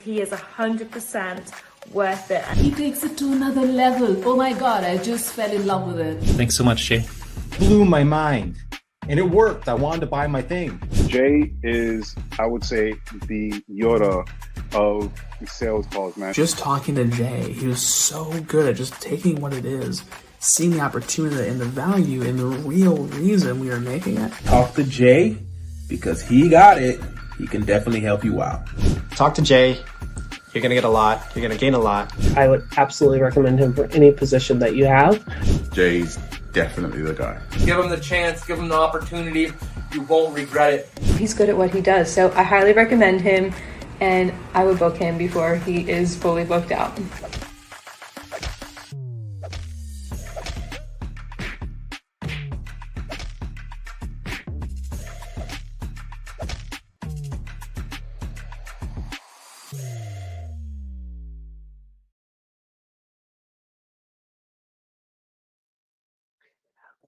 He is 100% worth it. He takes it to another level. Oh my God, I just fell in love with it. Thanks so much, Jay. Blew my mind. And it worked. I wanted to buy my thing. Jay is, I would say, the Yoda of sales calls, man. Just talking to Jay, he was so good at just taking what it is, seeing the opportunity and the value and the real reason we are making it. Talk to Jay because he got it. He can definitely help you out. Talk to Jay. You're going to get a lot. You're going to gain a lot. I would absolutely recommend him for any position that you have. Jay's definitely the guy. Give him the chance, give him the opportunity. You won't regret it. He's good at what he does, so I highly recommend him, and I would book him before he is fully booked out.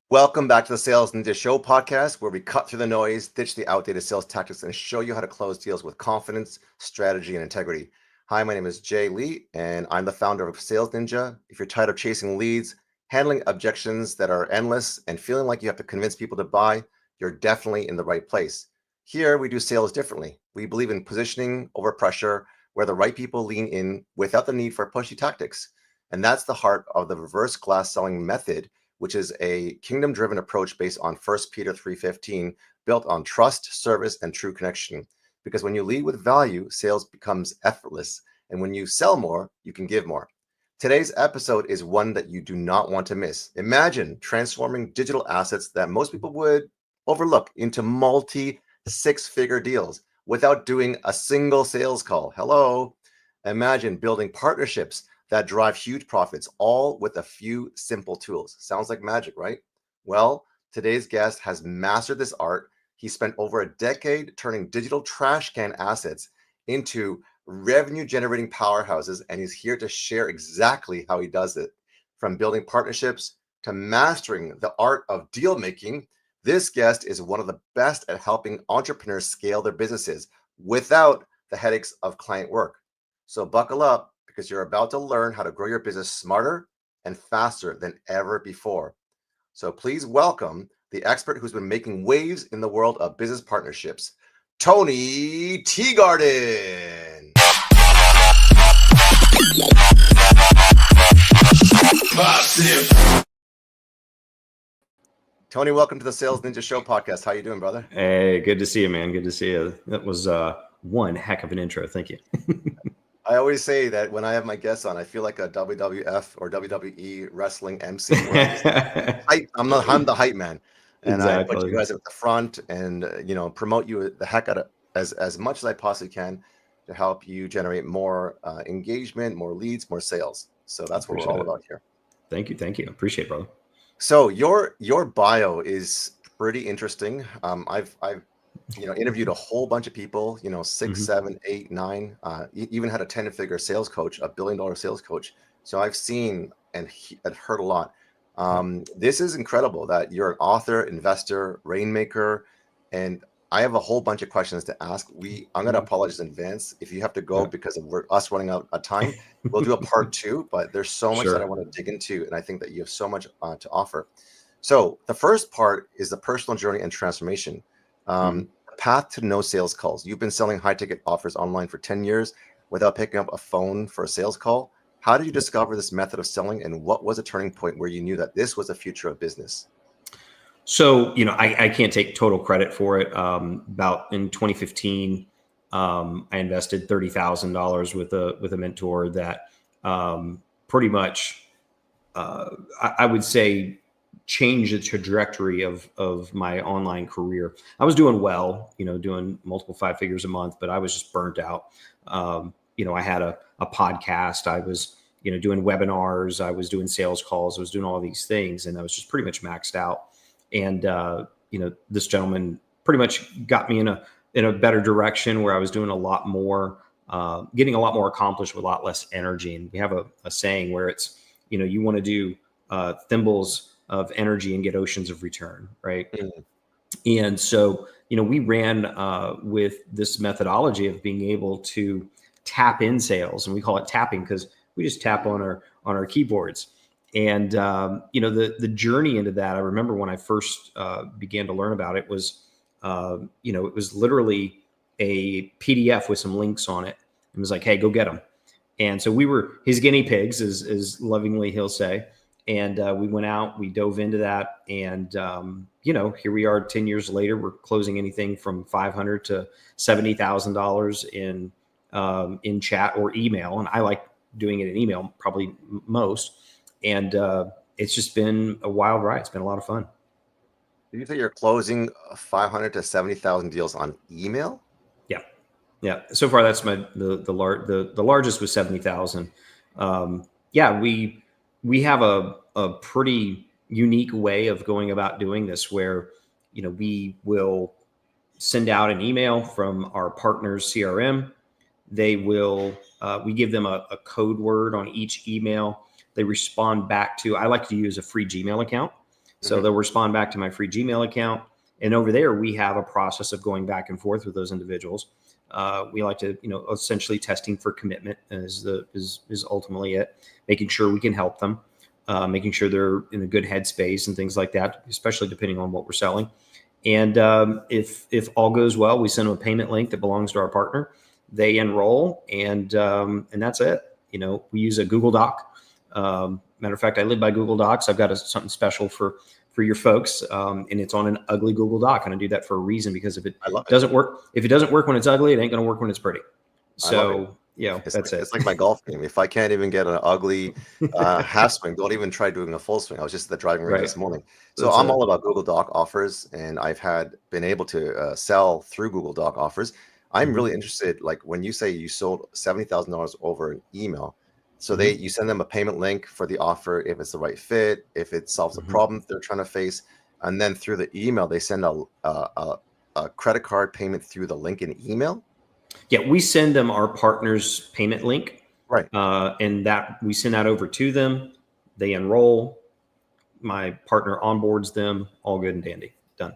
Welcome back to the Sales Ninja Show podcast, where we cut through the noise, ditch the outdated sales tactics, and show you how to close deals with confidence, strategy, and integrity. Hi, my name is Jay Lee, and I'm the founder of Sales Ninja. If you're tired of chasing leads, handling objections that are endless, and feeling like you have to convince people to buy, you're definitely in the right place. Here, we do sales differently. We believe in positioning over pressure, where the right people lean in without the need for pushy tactics. And that's the heart of the reverse glass selling method, which is a kingdom-driven approach based on 1 Peter 3:15, built on trust, service, and true connection. Because when you lead with value, sales becomes effortless. And when you sell more, you can give more. Today's episode is one that you do not want to miss. Imagine transforming digital assets that most people would overlook into multi-six-figure deals without doing a single sales call. Hello. Imagine building partnerships that drive huge profits, all with a few simple tools. Sounds like magic, right? Well, today's guest has mastered this art. He spent over a decade turning digital trash can assets into revenue-generating powerhouses, and he's here to share exactly how he does it. From building partnerships to mastering the art of deal making, this guest is one of the best at helping entrepreneurs scale their businesses without the headaches of client work. So buckle up, because you're about to learn how to grow your business smarter and faster than ever before. So please welcome the expert who's been making waves in the world of business partnerships, Tony Teegarden. Tony, welcome to the Sales Ninja Show podcast. How you doing, brother? Hey, good to see you, man. Good to see you. That was one heck of an intro. Thank you. I always say that when I have my guests on, I feel like a WWF or WWE wrestling MC. I'm the hype man, and exactly. I put you guys at the front and promote you the heck out of as much as I possibly can to help you generate more engagement, more leads, more sales. So that's what we're all about here. Thank you, appreciate it, brother. So your bio is pretty interesting. I've interviewed a whole bunch of people, 6, 7, 8, 9, even had a 10-figure sales coach, a $1 billion sales coach. So I've seen and heard a lot. This is incredible that you're an author, investor, rainmaker, and I have a whole bunch of questions to ask. I'm going to apologize in advance if you have to go because of us running out of time. We'll do a part 2, but there's so much that I want to dig into, and I think that you have so much to offer. So the first part is the personal journey and transformation. Path to no sales calls. You've been selling high ticket offers online for 10 years without picking up a phone for a sales call. How did you discover this method of selling, and what was a turning point where you knew that this was the future of business? So, I can't take total credit for it. About in 2015, I invested $30,000 with a mentor that pretty much, I would say, change the trajectory of my online career. I was doing well, doing multiple 5 figures a month, but I was just burnt out. I had a podcast. I was, doing webinars. I was doing sales calls. I was doing all these things, and I was just pretty much maxed out. And, this gentleman pretty much got me in a better direction where I was doing a lot more, getting a lot more accomplished with a lot less energy. And we have a saying where it's, you want to do thimbles of energy and get oceans of return, right? And so, we ran with this methodology of being able to tap in sales, and we call it tapping because we just tap on our keyboards. And the journey into that, I remember when I first began to learn about it was, it was literally a PDF with some links on it. It was like, hey, go get them. And so we were his guinea pigs, as lovingly he'll say. And we went out, we dove into that, and here we are 10 years later. We're closing anything from $500 to $70,000 in chat or email, and I like doing it in email probably most. And it's just been a wild ride. It's been a lot of fun. Did you say you're closing 500 to 70,000 deals on email? Yeah. So far, that's the largest was 70,000. We have a pretty unique way of going about doing this, where we will send out an email from our partner's CRM. They will we give them a code word on each email. They respond back to. I like to use a free Gmail account, so they'll respond back to my free Gmail account, and over there we have a process of going back and forth with those individuals. We like to, essentially testing for commitment is ultimately it, making sure we can help them, making sure they're in a good headspace and things like that, especially depending on what we're selling. And if all goes well, we send them a payment link that belongs to our partner. They enroll, and that's it. We use a Google Doc. Matter of fact, I live by Google Docs. I've got something special for your folks, and it's on an ugly Google Doc, and I do that for a reason, because if it doesn't work when it's ugly, it ain't going to work when it's pretty. So that's it. It's like my golf game. If I can't even get an ugly half swing, don't even try doing a full swing. I was just at the driving range this morning. So I'm all about Google Doc offers, and I've been able to sell through Google Doc offers. I'm really interested, like when you say you sold $70,000 over an email. So you send them a payment link for the offer if it's the right fit, if it solves a problem they're trying to face, and then through the email they send a credit card payment through the link in email. Yeah, we send them our partner's payment link, right? And that we send that over to them. They enroll. My partner onboards them. All good and dandy. Done.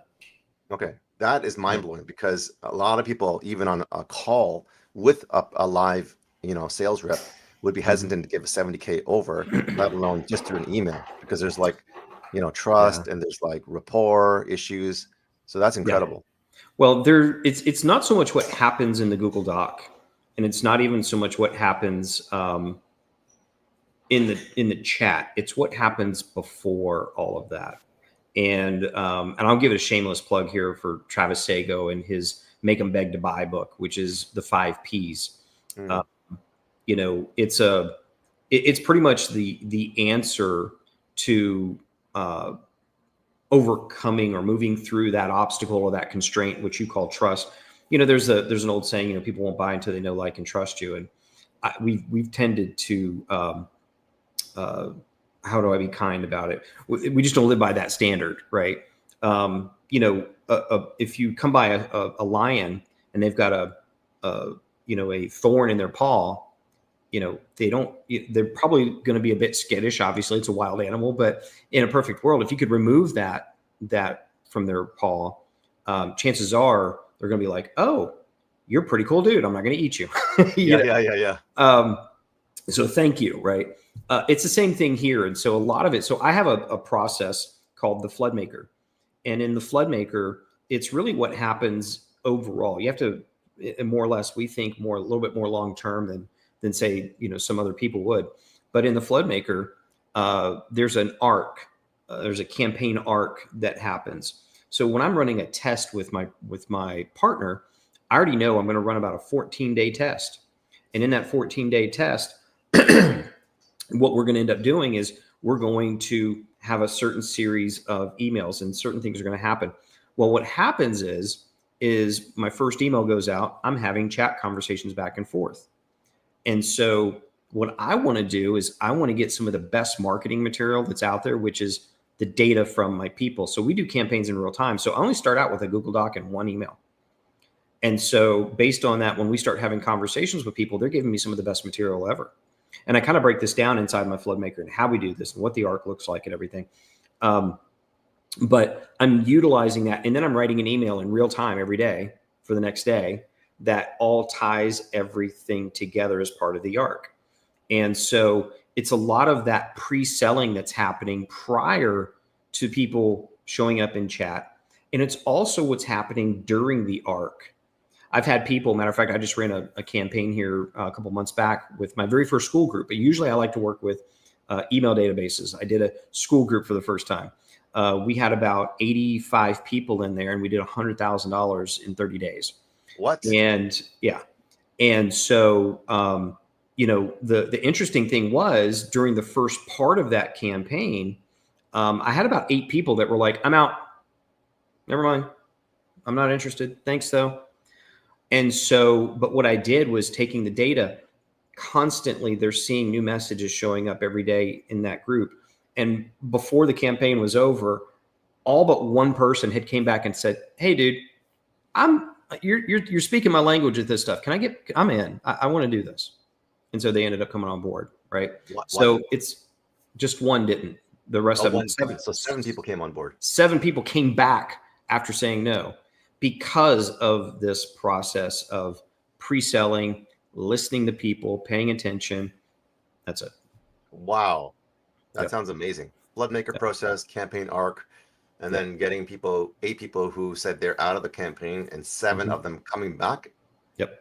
Okay, that is mind blowing, because a lot of people, even on a call with a live sales rep, would be hesitant to give a 70K over, let alone just through an email, because there's trust and there's rapport issues. So that's incredible. Yeah. Well, it's not so much what happens in the Google Doc, and it's not even so much what happens in the chat. It's what happens before all of that. And I'll give it a shameless plug here for Travis Sago and his Make 'em Beg to Buy book, which is the 5 Ps. It's pretty much the answer to overcoming or moving through that obstacle or that constraint, which you call trust. There's an old saying, people won't buy until they know, like, and trust you. And we've tended to, how do I be kind about it? We just don't live by that standard, right? If you come by a lion and they've got a thorn in their paw, they're probably going to be a bit skittish. Obviously, it's a wild animal, but in a perfect world, if you could remove that from their paw, chances are they're going to be like, "Oh, you're a pretty cool dude. I'm not going to eat you." Yeah. So thank you. Right. It's the same thing here. And so a lot of it, so I have a process called the flood maker, and in the flood maker, it's really what happens overall. You have to, more or less, we think a little bit more long-term than say, some other people would. But in the flood maker, there's an arc, there's a campaign arc that happens. So when I'm running a test with my partner, I already know I'm going to run about a 14-day test. And in that 14-day test, what we're going to end up doing is we're going to have a certain series of emails, and certain things are going to happen. Well, what happens is my first email goes out, I'm having chat conversations back and forth. And so what I want to do is I want to get some of the best marketing material that's out there, which is the data from my people. So we do campaigns in real time. So I only start out with a Google Doc and one email. And so based on that, when we start having conversations with people, they're giving me some of the best material ever. And I kind of break this down inside my flood maker and how we do this and what the arc looks like and everything. But I'm utilizing that. And then I'm writing an email in real time every day for the next day that all ties everything together as part of the arc. And so it's a lot of that pre-selling that's happening prior to people showing up in chat. And it's also what's happening during the arc. I've had people, matter of fact, I just ran a campaign here a couple months back with my very first school group, but usually I like to work with email databases. I did a school group for the first time. We had about 85 people in there and we did $100,000 in 30 days. What? And yeah. And so, the interesting thing was during the first part of that campaign, I had about 8 people that were like, I'm out. Never mind. I'm not interested. Thanks though. And so, but what I did was taking the data constantly, they're seeing new messages showing up every day in that group. And before the campaign was over, all but one person had came back and said, hey dude, you're speaking my language with this stuff. I'm in, I want to do this. And so they ended up coming on board. Right. So it's just one didn't. The rest of them. So 7 people came on board. 7 people came back after saying no because of this process of pre-selling, listening to people, paying attention. That's it. Wow. That sounds amazing. Floodmaker process, campaign arc, and then getting 8 people who said they're out of the campaign and 7 of them coming back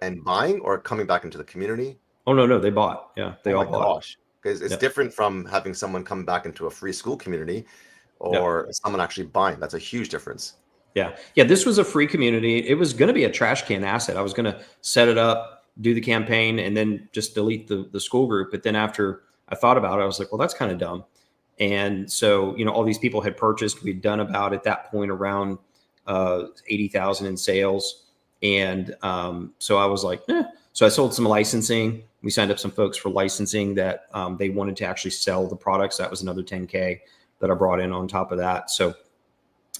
and buying or coming back into the community. Oh, no, they bought. Yeah, they all bought. Gosh. Because it's different from having someone come back into a free school community or someone actually buying. That's a huge difference. Yeah. This was a free community. It was going to be a trash can asset. I was going to set it up, do the campaign, and then just delete the school group. But then after I thought about it, I was like, well, that's kind of dumb. And so, all these people had purchased. We'd done about at that point around 80,000 in sales. And so I was like, So I sold some licensing. We signed up some folks for licensing that they wanted to actually sell the products. That was another 10K that I brought in on top of that. So,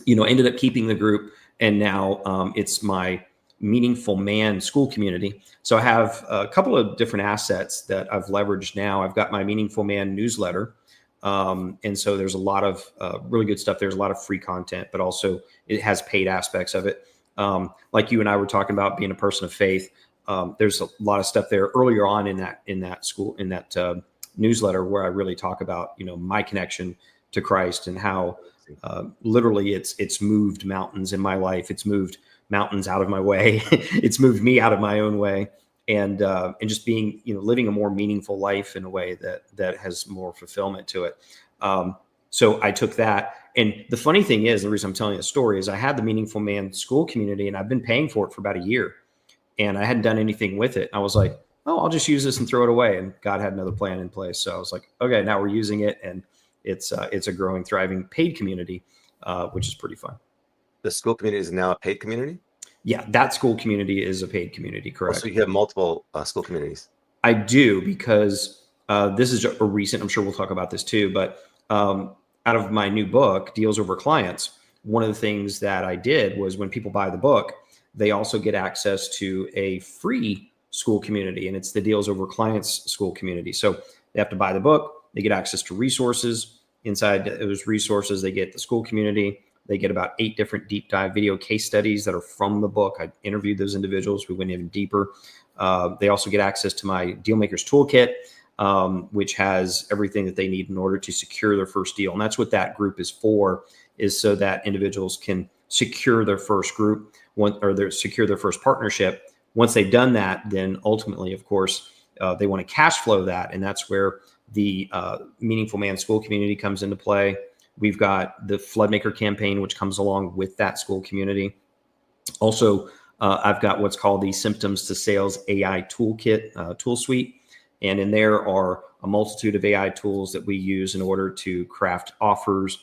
ended up keeping the group. And now it's my Meaningful Man school community. So I have a couple of different assets that I've leveraged now. I've got my Meaningful Man newsletter. And so there's a lot of really good stuff. There's a lot of free content, but also it has paid aspects of it. Like you and I were talking about being a person of faith. There's a lot of stuff there earlier on in that newsletter where I really talk about, my connection to Christ and how literally it's moved mountains in my life. It's moved mountains out of my way. It's moved me out of my own way. And just being, living a more meaningful life in a way that has more fulfillment to it. So I took that. And the funny thing is, the reason I'm telling you the story is I had the Meaningful Man school community and I've been paying for it for about a year and I hadn't done anything with it. I was like, oh, I'll just use this and throw it away. And God had another plan in place. So I was like, okay, now we're using it. And it's a growing, thriving paid community, which is pretty fun. The school community is now a paid community? Yeah, that school community is a paid community, correct. So you have multiple school communities? I do, because this is a recent, I'm sure we'll talk about this too, but out of my new book, Deals Over Clients, one of the things that I did was when people buy the book, they also get access to a free school community, and it's the Deals Over Clients school community. So they have to buy the book, they get access to resources. Inside those resources, they get the school community. They get about 8 different deep dive video case studies that are from the book. I interviewed those individuals. We went even deeper. They also get access to my Dealmakers Toolkit, which has everything that they need in order to secure their first deal. And that's what that group is for, is so that individuals can secure their first group secure their first partnership. Once they've done that, then ultimately, of course, they want to cash flow that. And that's where the Meaningful Man school community comes into play. We've got the Floodmaker campaign, which comes along with that school community. Also, I've got what's called the Symptoms to Sales AI Toolkit tool suite. And in there are a multitude of AI tools that we use in order to craft offers,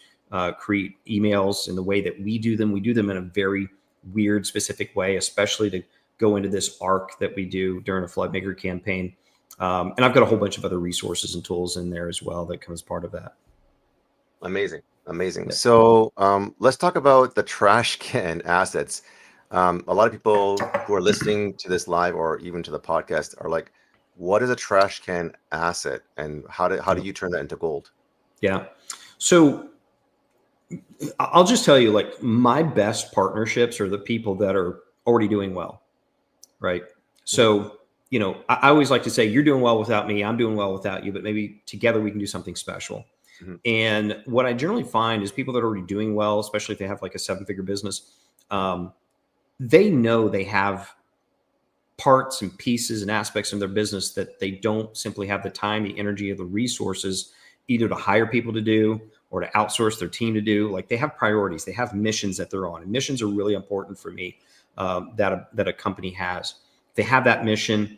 create emails in the way that we do them. We do them in a very weird, specific way, especially to go into this arc that we do during a Floodmaker campaign. And I've got a whole bunch of other resources and tools in there as well that come as part of that. Amazing. Yeah. So let's talk about the trash can assets. A lot of people who are listening to this live or even to the podcast are like, what is a trash can asset and how do you turn that into gold? Yeah. So I'll just tell you, like, my best partnerships are the people that are already doing well. right? So, I always like to say, you're doing well without me, I'm doing well without you, but maybe together we can do something special. And what I generally find is people that are already doing well, especially if they have like a 7-figure business, they know they have parts and pieces and aspects of their business that they don't simply have the time, the energy, or the resources either to hire people to do or to outsource their team to do. Like, they have priorities, they have missions that they're on, and missions are really important for me, that a company has. If they have that mission,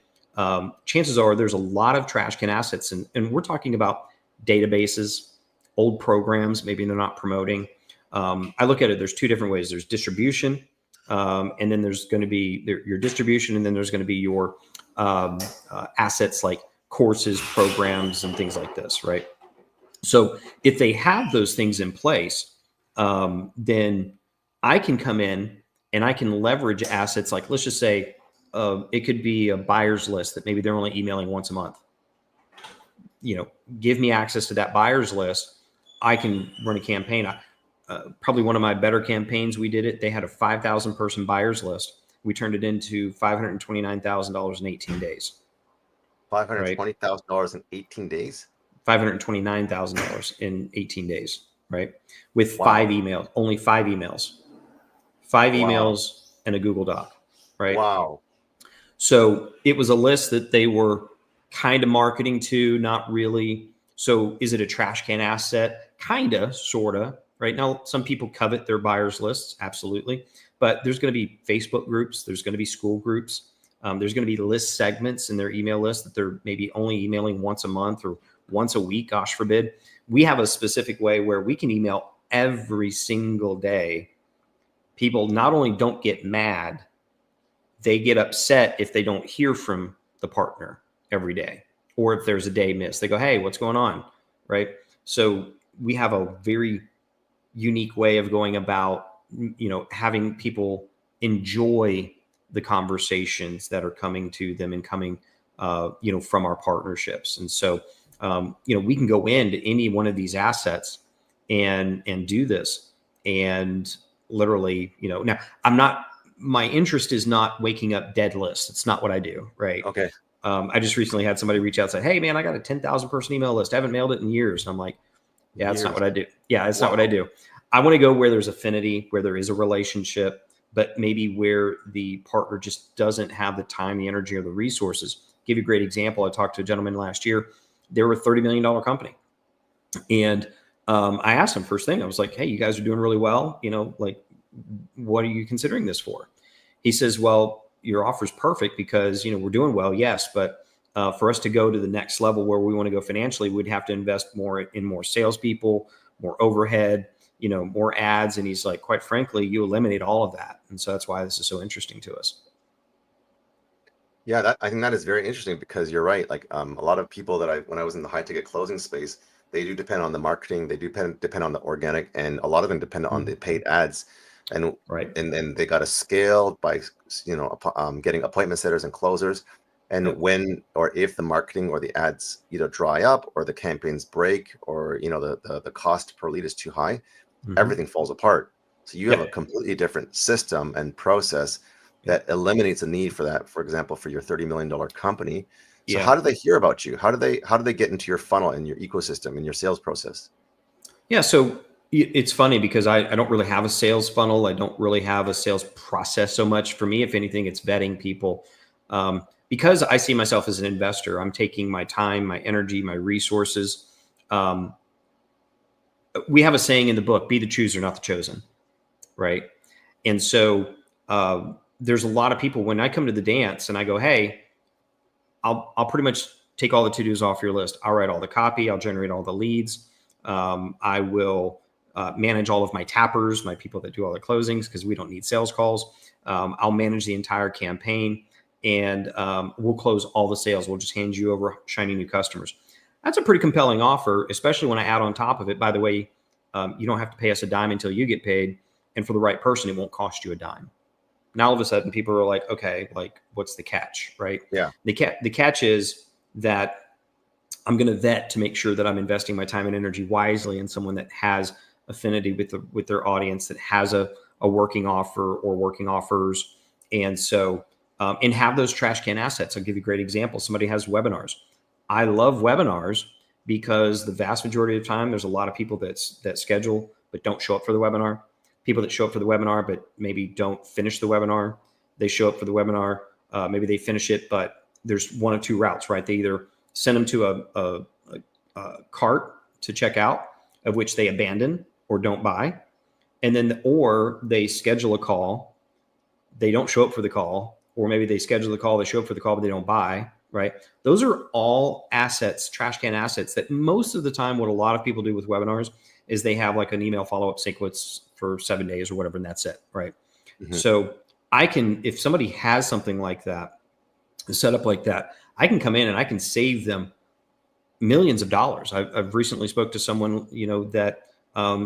chances are there's a lot of trash can assets, and we're talking about databases, old programs, maybe they're not promoting. I look at it, there's two different ways. There's distribution, and then there's going to be your distribution, and then there's going to be your assets like courses, programs, and things like this, right? So if they have those things in place, then I can come in and I can leverage assets like, let's just say, it could be a buyer's list that maybe they're only emailing once a month. Give me access to that buyer's list. I can run a campaign. Probably one of my better campaigns we did it. They had a 5,000 person buyer's list. We turned it into $529,000 in 18 days. $520,000 in 18 days? $529,000 in 18 days, right? With 5 emails, only 5 emails. 5 emails and a Google Doc, right? Wow. So it was a list that they were kind of marketing to, not really. So is it a trash can asset? Kind of, sort of. Right now, some people covet their buyers lists, absolutely. But there's going to be Facebook groups. There's going to be school groups. There's going to be list segments in their email list that they're maybe only emailing once a month or once a week, gosh forbid. We have a specific way where we can email every single day. People not only don't get mad, they get upset if they don't hear from the partner every day, or if there's a day missed. They go, hey, what's going on, right? So we have a very unique way of going about, having people enjoy the conversations that are coming to them and coming, from our partnerships. And so, we can go into any one of these assets and do this. And literally, now my interest is not waking up dead lists. It's not what I do. Right. Okay. I just recently had somebody reach out and say, hey man, I got a 10,000 person email list. I haven't mailed it in years. And I'm like, yeah, that's not what I do. Yeah, it's not what I do. I want to go where there's affinity, where there is a relationship, but maybe where the partner just doesn't have the time, the energy, or the resources. Give you a great example. I talked to a gentleman last year. They were a $30 million company. And I asked him first thing, I was like, hey, you guys are doing really well. What are you considering this for? He says, well, your offer's perfect because, we're doing well. Yes. But for us to go to the next level where we want to go financially, we'd have to invest more in more salespeople, more overhead, more ads. And he's like, quite frankly, you eliminate all of that. And so that's why this is so interesting to us. Yeah, I think that is very interesting because you're right. Like a lot of people when I was in the high ticket closing space, they do depend on the marketing. They do depend on the organic, and a lot of them depend on the paid ads. And and then they got to scale by getting appointment setters and closers. And when or if the marketing or the ads either dry up or the campaigns break or the cost per lead is too high, everything falls apart. So you have a completely different system and process that eliminates a need for that. For example, for your $30 million company. So how do they hear about you? How do they get into your funnel and your ecosystem and your sales process? Yeah, so it's funny because I don't really have a sales funnel. I don't really have a sales process so much. For me, if anything, it's vetting people. Because I see myself as an investor, I'm taking my time, my energy, my resources. We have a saying in the book, be the chooser, not the chosen, right? And so there's a lot of people, when I come to the dance and I go, hey, I'll pretty much take all the to-dos off your list. I'll write all the copy. I'll generate all the leads. I will manage all of my tappers, my people that do all the closings, because we don't need sales calls. I'll manage the entire campaign, and we'll close all the sales. We'll just hand you over shiny new customers. That's a pretty compelling offer, especially when I add on top of it, by the way, you don't have to pay us a dime until you get paid. And for the right person, it won't cost you a dime. Now, all of a sudden, people are like, okay, like, what's the catch, right? Yeah. The catch is that I'm going to vet to make sure that I'm investing my time and energy wisely in someone that has affinity with their audience, that has a working offer or working offers. And so and have those trash can assets. I'll give you a great example. Somebody has webinars. I love webinars because the vast majority of the time, there's a lot of people that schedule but don't show up for the webinar. People that show up for the webinar but maybe don't finish the webinar. They show up for the webinar, maybe they finish it, but there's one of two routes, right? They either send them to a cart to check out, of which they abandon or don't buy, and then or they schedule a call, they don't show up for the call, or maybe they schedule the call, they show up for the call, but they don't buy, right? Those are all assets, trash can assets, that most of the time what a lot of people do with webinars is they have like an email follow-up sequence for 7 days or whatever, and that's it, right? Mm-hmm. So I can, if somebody has something like that, set up like that, I can come in and I can save them millions of dollars. I've recently spoke to someone, that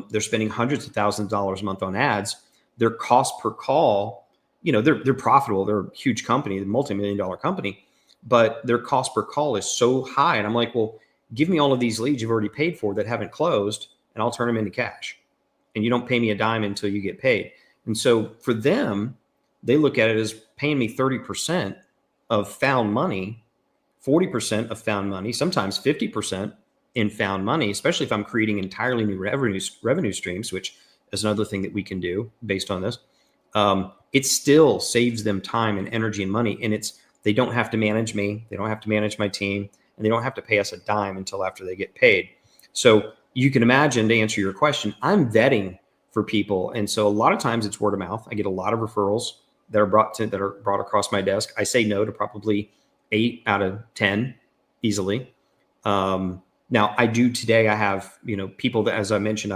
they're spending hundreds of thousands of dollars a month on ads. Their cost per call, they're profitable. They're a huge company, a multi-million-dollar company, but their cost per call is so high. And I'm like, well, give me all of these leads you've already paid for that haven't closed, and I'll turn them into cash. And you don't pay me a dime until you get paid. And so for them, they look at it as paying me 30% of found money, 40% of found money, sometimes 50% in found money, especially if I'm creating entirely new revenue streams, which is another thing that we can do based on this. It still saves them time and energy and money. And they don't have to manage me. They don't have to manage my team, and they don't have to pay us a dime until after they get paid. So you can imagine, to answer your question, I'm vetting for people. And so a lot of times it's word of mouth. I get a lot of referrals that are brought across my desk. I say no to probably 8 out of 10 easily. Now I do today, I have, people that, as I mentioned,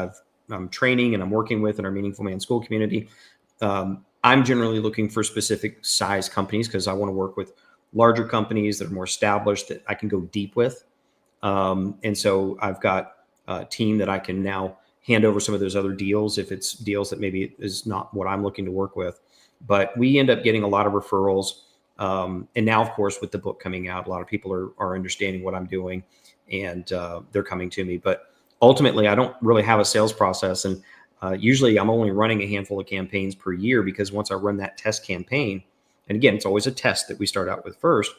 I'm training and I'm working with in our Meaningful Man School community. I'm generally looking for specific size companies because I want to work with larger companies that are more established that I can go deep with. And so I've got a team that I can now hand over some of those other deals if it's deals that maybe is not what I'm looking to work with. But we end up getting a lot of referrals. And now, of course, with the book coming out, a lot of people are understanding what I'm doing, and they're coming to me. But ultimately, I don't really have a sales process. And usually I'm only running a handful of campaigns per year, because once I run that test campaign, and again, it's always a test that we start out with first.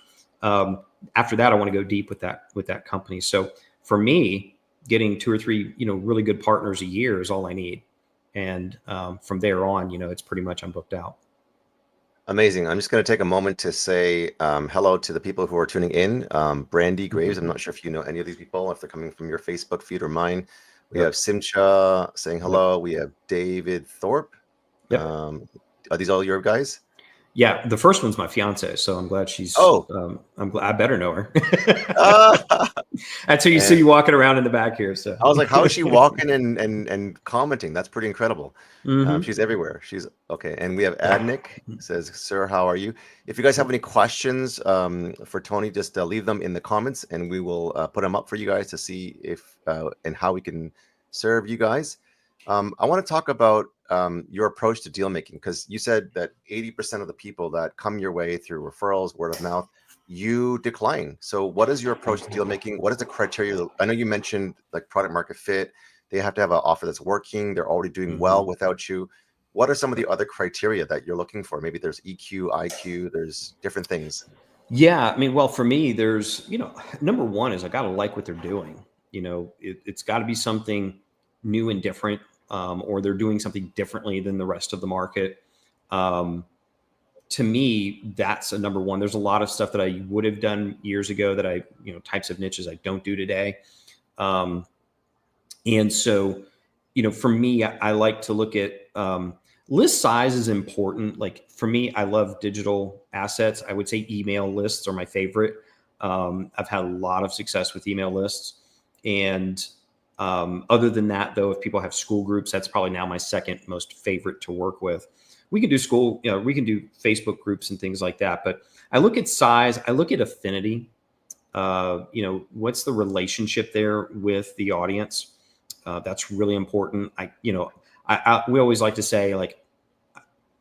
After that, I want to go deep with that company. So for me, getting 2 or 3, really good partners a year is all I need. And from there on, it's pretty much I'm booked out. Amazing. I'm just going to take a moment to say hello to the people who are tuning in. Brandy Graves, I'm not sure if you know any of these people, if they're coming from your Facebook feed or mine. We have Simcha saying hello. We have David Thorpe. Yep. Are these all your guys? Yeah, the first one's my fiance, so I'm glad she's. Oh, I'm glad. I better know her. That's who you see walking around in the back here. So I was like, how is she walking and commenting? That's pretty incredible. Mm-hmm. She's everywhere. She's okay. And we have Adnick says, "Sir, how are you? If you guys have any questions for Tony, just leave them in the comments, and we will put them up for you guys to see if and how we can serve you guys." I want to talk about your approach to deal making, because you said that 80% of the people that come your way through referrals, word of mouth, you decline. So what is your approach to deal making? What is the criteria? I know you mentioned like product market fit. They have to have an offer that's working. They're already doing well without you. What are some of the other criteria that you're looking for? Maybe there's EQ, IQ, there's different things. Yeah. I mean, well, for me, there's, number one is I got to like what they're doing. It's got to be something new and different. Or they're doing something differently than the rest of the market. To me, that's a number one. There's a lot of stuff that I would have done years ago that I, types of niches I don't do today. And so, for me, I like to look at list size is important. Like for me, I love digital assets. I would say email lists are my favorite. I've had a lot of success with email lists. And other than that, though, if people have school groups, that's probably now my second most favorite to work with. We can do school, we can do Facebook groups and things like that. But I look at size, I look at affinity. What's the relationship there with the audience? That's really important. We always like to say, like,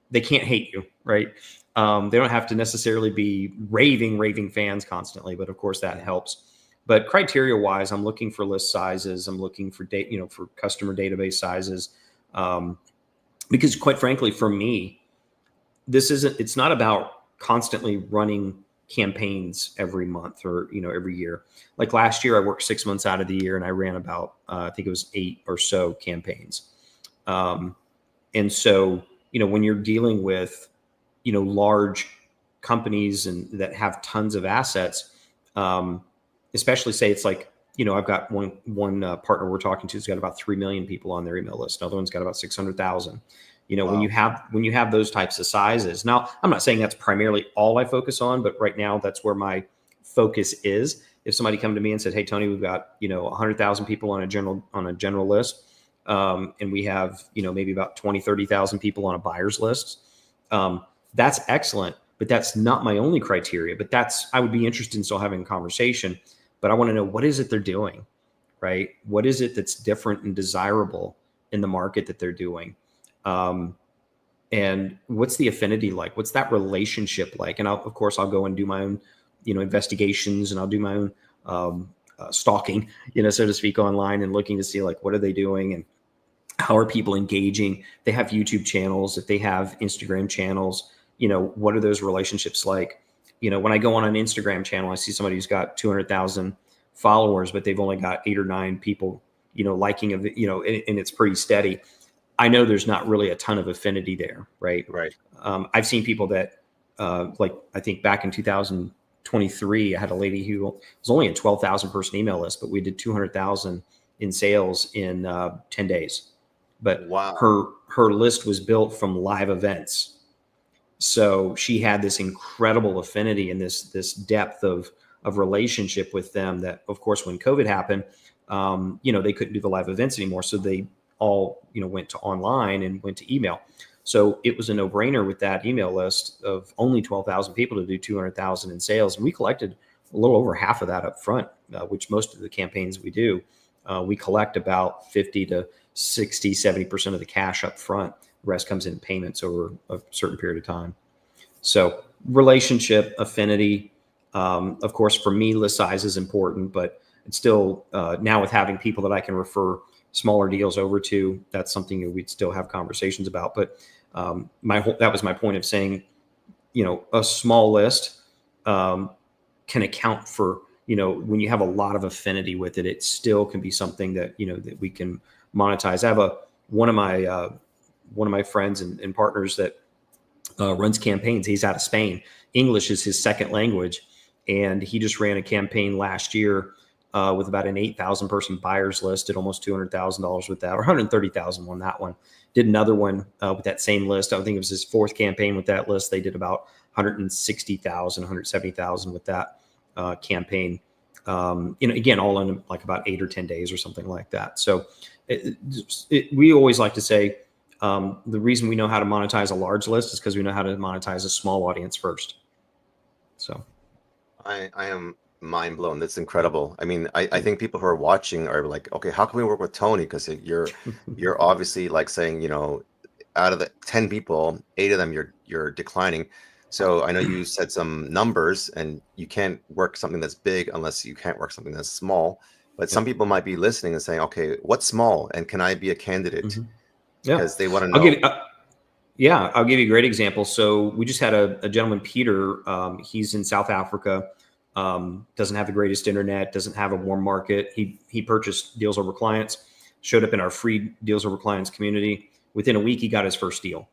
they can't hate you, right? They don't have to necessarily be raving fans constantly, but of course that helps. But criteria wise, I'm looking for list sizes. I'm looking for for customer database sizes. Because quite frankly, for me, it's not about constantly running campaigns every month or, every year. Like last year, I worked 6 months out of the year and I ran about, I think it was 8 or so campaigns. And so, when you're dealing with, large companies and that have tons of assets, especially say it's like, I've got one partner we're talking to who's got about 3 million people on their email list. Another one's got about 600,000. Wow. when you have those types of sizes. Now, I'm not saying that's primarily all I focus on, but right now that's where my focus is. If somebody come to me and said, "Hey, Tony, we've got 100,000 people on a general list, and we have maybe about 20-30,000 people on a buyer's list," that's excellent. But that's not my only criteria. But I would be interested in still having a conversation. But I want to know, what is it they're doing, right? What is it that's different and desirable in the market that they're doing? And what's the affinity like? What's that relationship like? And of course, I'll go and do my own, investigations, and I'll do my own stalking, so to speak, online, and looking to see like, what are they doing and how are people engaging? They have YouTube channels. If they have Instagram channels, what are those relationships like? When I go on an Instagram channel, I see somebody who's got 200,000 followers, but they've only got 8 or 9 people, liking of it, and it's pretty steady. I know there's not really a ton of affinity there, right? Right. I've seen people that, like, I think back in 2023, I had a lady who was only a 12,000 person email list, but we did 200,000 in sales in 10 days. But wow. her list was built from live events. So she had this incredible affinity and this depth of relationship with them that, of course, when COVID happened, they couldn't do the live events anymore. So they all, went to online and went to email. So it was a no-brainer with that email list of only 12,000 people to do 200,000 in sales. And we collected a little over half of that up front, which most of the campaigns we do, we collect about 50 to 60, 70% of the cash up front. The rest comes in payments over a certain period of time. So relationship, affinity, of course, for me, list size is important, but it's still, now with having people that I can refer smaller deals over to, that's something that we'd still have conversations about. But that was my point of saying, a small list can account for, when you have a lot of affinity with it, it still can be something that, that we can monetize. I have one of my friends and partners that runs campaigns. He's out of Spain. English is his second language. And he just ran a campaign last year with about an 8,000 person buyers list, did almost $200,000 with that, or 130,000 on that one. Did another one with that same list. I think it was his 4th campaign with that list. They did about 160,000, 170,000 with that campaign. Again, all in like about 8 or 10 days or something like that. So we always like to say the reason we know how to monetize a large list is because we know how to monetize a small audience first. So I am mind blown. That's incredible. I mean, I think people who are watching are like, okay, how can we work with Tony? Because you're obviously like saying, out of the 10 people, 8 of them you're declining. So I know you said some numbers, and you can't work something that's big unless you can't work something that's small. But some people might be listening and saying, okay, what's small, and can I be a candidate? Mm-hmm. Yeah, because they want to know. I'll give you a great example. So we just had a gentleman, Peter. He's in South Africa. Doesn't have the greatest internet, doesn't have a warm market. He purchased Deals Over Clients, showed up in our free Deals Over Clients community. Within a week, he got his first deal.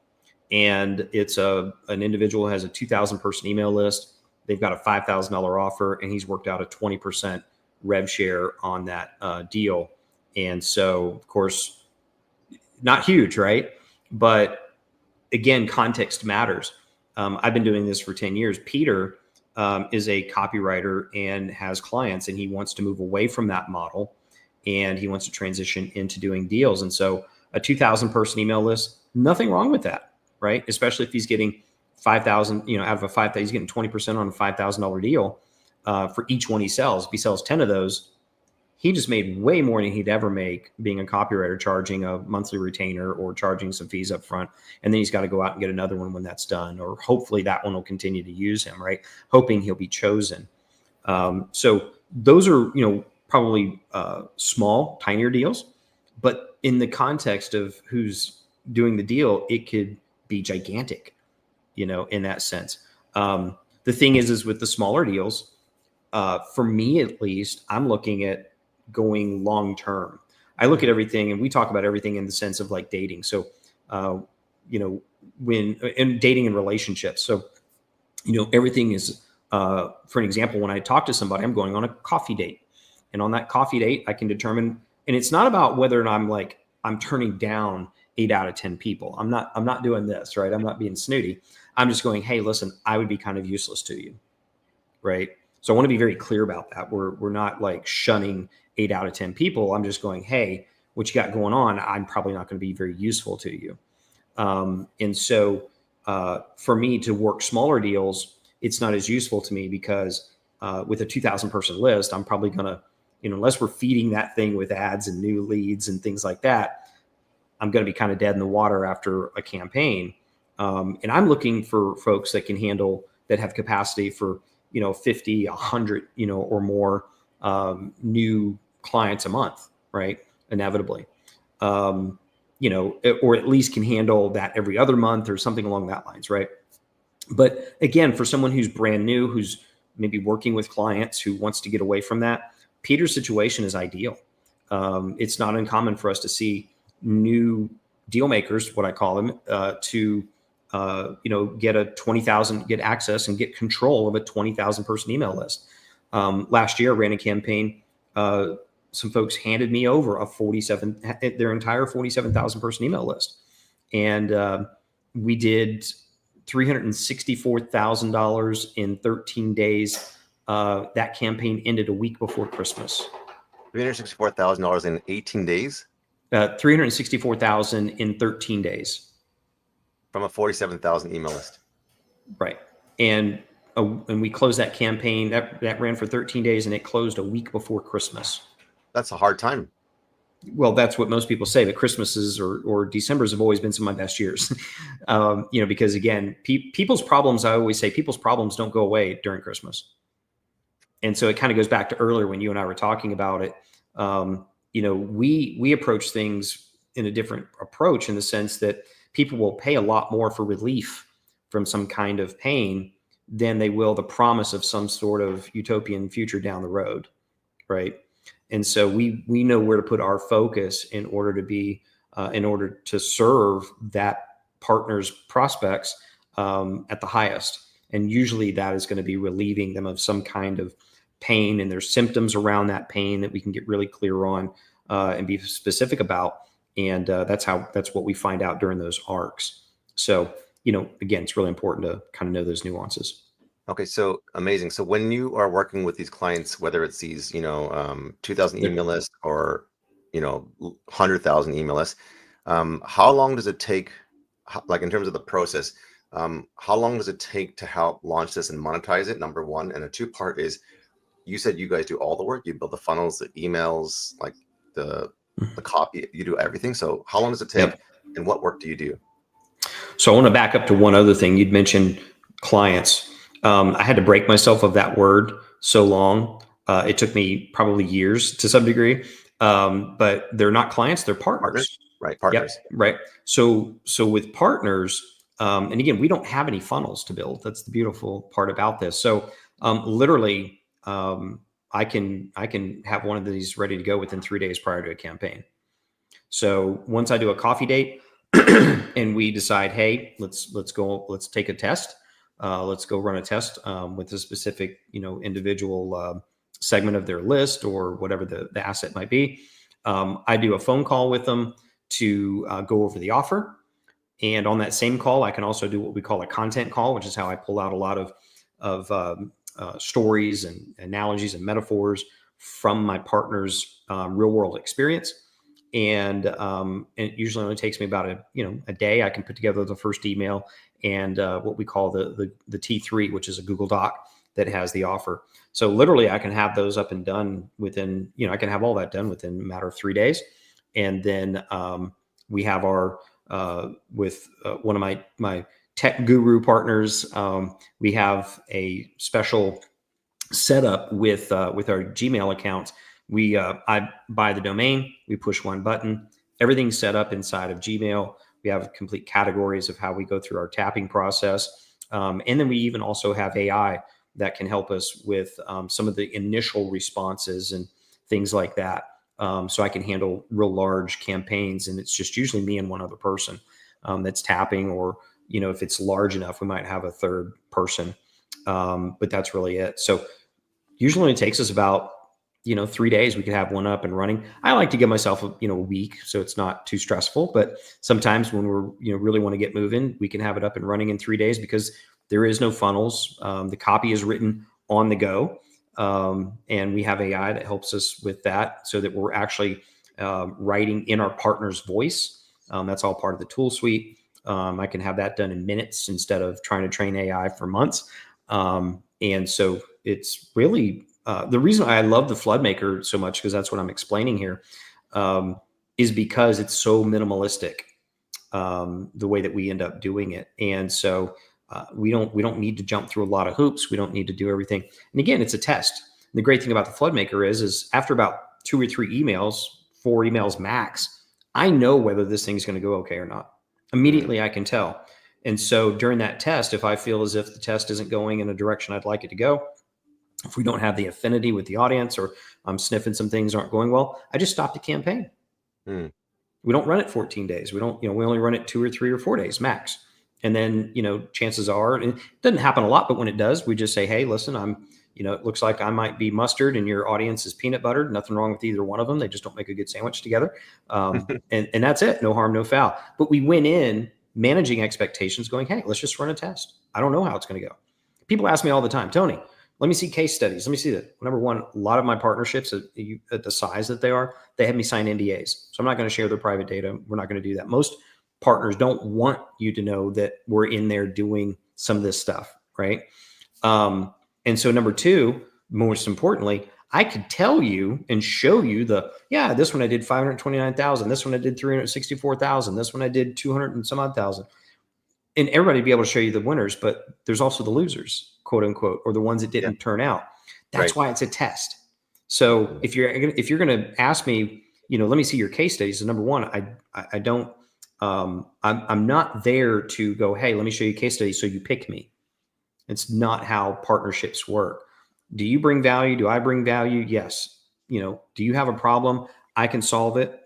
And it's an individual who has a 2,000 person email list. They've got a $5,000 offer, and he's worked out a 20% rev share on that deal. And so, of course, not huge, right? But again, context matters. I've been doing this for 10 years. Peter is a copywriter and has clients, and he wants to move away from that model, and he wants to transition into doing deals. And so a 2,000 person email list, nothing wrong with that, right? Especially if he's getting 5,000, out of a 5,000, he's getting 20% on a $5,000 deal for each one he sells. If he sells 10 of those, he just made way more than he'd ever make being a copywriter, charging a monthly retainer or charging some fees up front. And then he's got to go out and get another one when that's done, or hopefully that one will continue to use him, right? Hoping he'll be chosen. So those are, probably small, tinier deals, but in the context of who's doing the deal, it could be gigantic, in that sense. The thing is with the smaller deals, for me at least, I'm looking at going long term. I look at everything, and we talk about everything in the sense of like dating. So, when in dating and relationships. So, everything is, for an example, when I talk to somebody, I'm going on a coffee date, and on that coffee date, I can determine, and it's not about whether or not I'm turning down 8 out of 10 people. I'm not doing this, right? I'm not being snooty. I'm just going, hey, listen, I would be kind of useless to you. Right. So I want to be very clear about that. We're not like shunning 8 out of 10 people. I'm just going, hey, what you got going on, I'm probably not going to be very useful to you. And so for me to work smaller deals, it's not as useful to me because with a 2,000 person list, I'm probably going to, unless we're feeding that thing with ads and new leads and things like that, I'm going to be kind of dead in the water after a campaign. And I'm looking for folks that that have capacity for, 50, 100, or more new clients a month, right? Inevitably, or at least can handle that every other month or something along that lines, right? But again, for someone who's brand new, who's maybe working with clients who wants to get away from that, Peter's situation is ideal. It's not uncommon for us to see new deal makers, what I call them, get access and get control of a 20,000 person email list. Last year I ran a campaign. Some folks handed me over their entire 47,000 person email list. And we did $364,000 in 13 days. That campaign ended a week before Christmas. $364,000 in 18 days? 364,000 in 13 days. From a 47,000 email list. Right. And we closed that campaign that ran for 13 days, and it closed a week before Christmas. That's a hard time. Well, that's what most people say, but Christmases or Decembers have always been some of my best years. Because again, people's problems, I always say people's problems don't go away during Christmas. And so it kind of goes back to earlier when you and I were talking about it. We approach things in a different approach in the sense that people will pay a lot more for relief from some kind of pain than they will the promise of some sort of utopian future down the road, right? And so we know where to put our focus in order to serve that partner's prospects at the highest. And usually that is going to be relieving them of some kind of pain, and there's symptoms around that pain that we can get really clear on and be specific about. And that's what we find out during those arcs. So, again, it's really important to kind of know those nuances. Okay, so amazing. So when you are working with these clients, whether it's these, 2,000 email lists or, 100,000 email lists, how long does it take, like in terms of the process, how long does it take to help launch this and monetize it? Number one. And a two part is, you said you guys do all the work. You build the funnels, the emails, like the copy, you do everything. So how long does it take and what work do you do? So I want to back up to one other thing. You'd mentioned clients. I had to break myself of that word so long. It took me probably years to some degree, but they're not clients, they're partners. Right. Partners. Yep, right. So with partners, and again, we don't have any funnels to build. That's the beautiful part about this. So literally, I can have one of these ready to go within 3 days prior to a campaign. So once I do a coffee date and we decide, hey, let's take a test. Let's go run a test with a specific, individual segment of their list or whatever the asset might be. I do a phone call with them to go over the offer. And on that same call, I can also do what we call a content call, which is how I pull out a lot of stories and analogies and metaphors from my partner's real world experience. And it usually only takes me about a day. I can put together the first email and what we call the T3, which is a Google Doc that has the offer. So literally I can have those up and done within, I can have all that done within a matter of 3 days. And then we have our, with one of my tech guru partners, we have a special setup with our Gmail accounts. I buy the domain, we push one button, everything's set up inside of Gmail. We have complete categories of how we go through our tapping process. And then we even also have AI that can help us with some of the initial responses and things like that. So I can handle real large campaigns, and it's just usually me and one other person that's tapping, or, if it's large enough, we might have a third person. But that's really it. So usually it takes us about, 3 days. We could have one up and running. I like to give myself a week, so it's not too stressful. But sometimes when we're, really want to get moving, we can have it up and running in 3 days, because there is no funnels. The copy is written on the go. And we have AI that helps us with that, so that we're actually writing in our partner's voice. That's all part of the tool suite. I can have that done in minutes instead of trying to train AI for months. And so it's really the reason I love the Floodmaker so much, because that's what I'm explaining here, is because it's so minimalistic, the way that we end up doing it. And so we don't need to jump through a lot of hoops. We don't need to do everything. And again, it's a test. And the great thing about the Floodmaker is after about 2 or 3 emails, 4 emails max, I know whether this thing's going to go okay or not. Immediately I can tell. And so during that test, if I feel as if the test isn't going in a direction I'd like it to go, if we don't have the affinity with the audience, or I'm sniffing some things aren't going well, I just stop the campaign. We don't run it 14 days. We don't, we only run it 2 or 3 or 4 days max. And then, chances are, and it doesn't happen a lot, but when it does, we just say, hey, listen, it looks like I might be mustard and your audience is peanut butter. Nothing wrong with either one of them. They just don't make a good sandwich together. And that's it. No harm, no foul. But we went in managing expectations, going, hey, let's just run a test. I don't know how it's going to go. People ask me all the time, Tony, let me see case studies. Let me see that. Number one, a lot of my partnerships at the size that they are, they have me sign NDAs. So I'm not going to share their private data. We're not going to do that. Most partners don't want you to know that we're in there doing some of this stuff, right? And so number two, most importantly, I could tell you and show you this one I did 529,000. This one I did 364,000. This one I did 200 and some odd thousand. And everybody be able to show you the winners, but there's also the losers, quote unquote, or the ones that didn't turn out. That's why it's a test. So if you're going to ask me, let me see your case studies. So number one, I don't, I'm not there to go, hey, let me show you case studies so you pick me. It's not how partnerships work. Do you bring value? Do I bring value? Yes. Do you have a problem? I can solve it,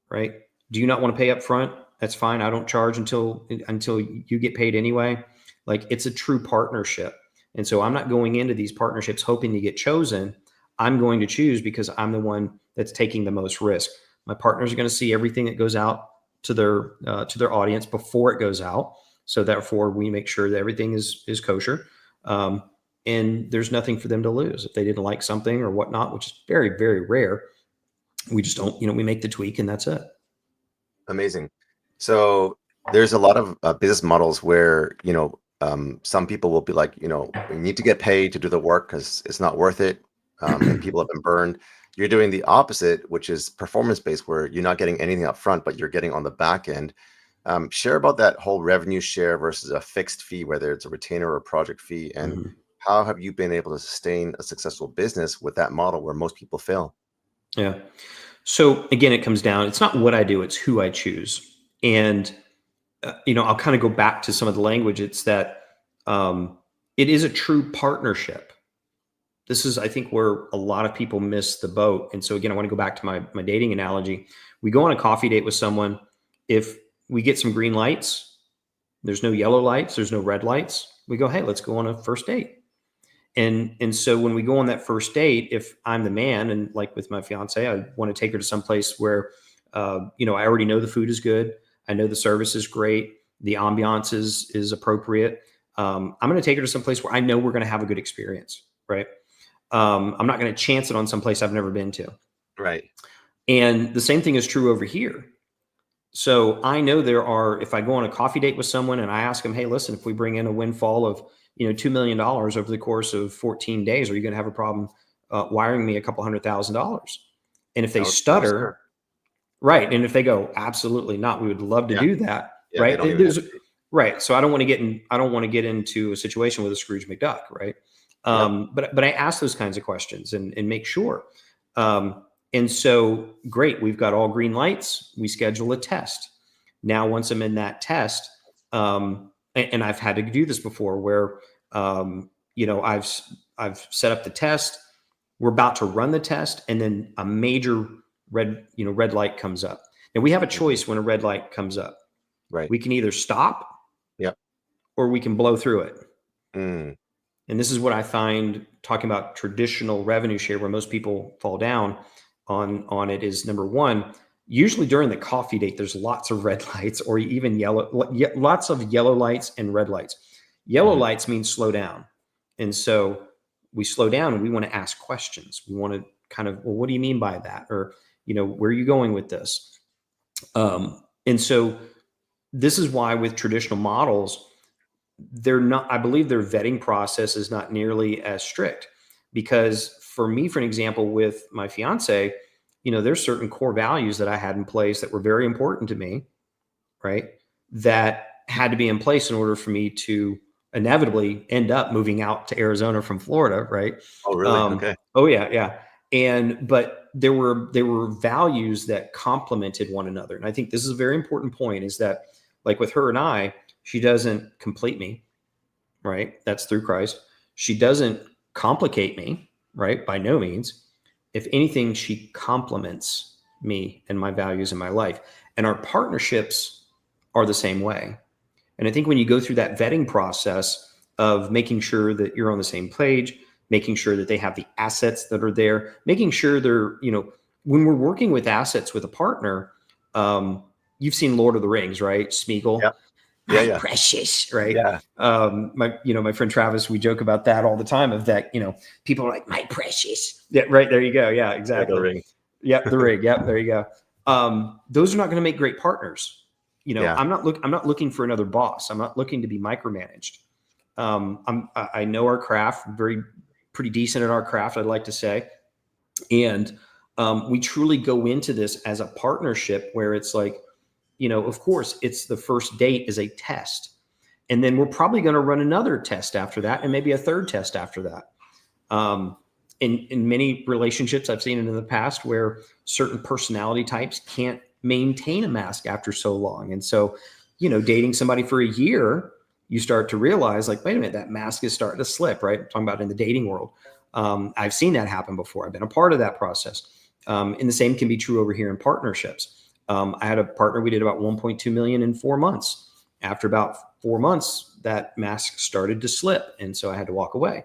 right? Do you not want to pay up front? That's fine. I don't charge until you get paid anyway. Like, it's a true partnership. And so I'm not going into these partnerships hoping to get chosen. I'm going to choose because I'm the one that's taking the most risk. My partners are going to see everything that goes out to their audience before it goes out. So therefore we make sure that everything is kosher. And there's nothing for them to lose. If they didn't like something or whatnot, which is very, very rare, we just don't, we make the tweak and that's it. Amazing. So there's a lot of business models where, some people will be like, we need to get paid to do the work because it's not worth it. And people have been burned. You're doing the opposite, which is performance-based, where you're not getting anything up front, but you're getting on the back end. Share about that whole revenue share versus a fixed fee, whether it's a retainer or a project fee. And how have you been able to sustain a successful business with that model where most people fail? Yeah. So again, it comes down, it's not what I do, it's who I choose. And, I'll kind of go back to some of the language. It's that it is a true partnership. This is, I think, where a lot of people miss the boat. And so again, I want to go back to my dating analogy. We go on a coffee date with someone. If we get some green lights, there's no yellow lights, there's no red lights, we go, hey, let's go on a first date. And so when we go on that first date, if I'm the man, and like with my fiance, I want to take her to some place where, I already know the food is good. I know the service is great. The ambiance is appropriate. I'm going to take her to some place where I know we're going to have a good experience, right? I'm not going to chance it on some place I've never been to. Right. And the same thing is true over here. So I know if I go on a coffee date with someone and I ask them, hey, listen, if we bring in a windfall of, $2 million over the course of 14 days, are you going to have a problem wiring me a couple $100,000? And if they stutter, right. And if they go, absolutely not, we would love to do that. Yeah, right. Right. So I don't want to get into a situation with a Scrooge McDuck. Right. But I ask those kinds of questions and make sure. And so great. We've got all green lights. We schedule a test. Now, once I'm in that test, and I've had to do this before where, I've set up the test. We're about to run the test, and then a major red light comes up. And we have a choice when a red light comes up. Right. We can either stop, Yep, or we can blow through it. Mm. And this is what I find talking about traditional revenue share, where most people fall down on it, is number one, usually during the coffee date, there's lots of red lights or even lots of yellow lights and red lights. Yellow lights mean slow down. And so we slow down and we want to ask questions. We want to kind of, well, what do you mean by that? Or, where are you going with this? And so this is why with traditional models, I believe their vetting process is not nearly as strict, because for me, for an example, with my fiance, there's certain core values that I had in place that were very important to me, right? That had to be in place in order for me to inevitably end up moving out to Arizona from Florida, right? Oh, really? Okay. Oh yeah, yeah. But there were values that complemented one another, and I think this is a very important point. Is that, like with her and I, she doesn't complete me, right? That's through Christ. She doesn't complicate me, right? By no means. If anything, she complements me and my values in my life. And our partnerships are the same way. And I think when you go through that vetting process of making sure that you're on the same page, making sure that they have the assets that are there, making sure they're, when we're working with assets with a partner, you've seen Lord of the Rings, right? Smeagol. Yeah. Yeah. Precious, right? Yeah. My friend Travis, we joke about that all the time, of that, people are like, my precious. Yeah, right. There you go. Yeah, exactly. The ring. Yep. The ring. Yep. There you go. Those are not going to make great partners. Yeah. I'm not looking for another boss. I'm not looking to be micromanaged. I know our craft, pretty decent at our craft, I'd like to say. And we truly go into this as a partnership where it's like, of course, it's the first date is a test. And then we're probably going to run another test after that, and maybe a third test after that. In many relationships, I've seen it in the past where certain personality types can't maintain a mask after so long. And so, dating somebody for a year, you start to realize, like, wait a minute, that mask is starting to slip, right? I'm talking about in the dating world. I've seen that happen before. I've been a part of that process. And the same can be true over here in partnerships. I had a partner, we did about 1.2 million in 4 months. After about 4 months, that mask started to slip. And so I had to walk away.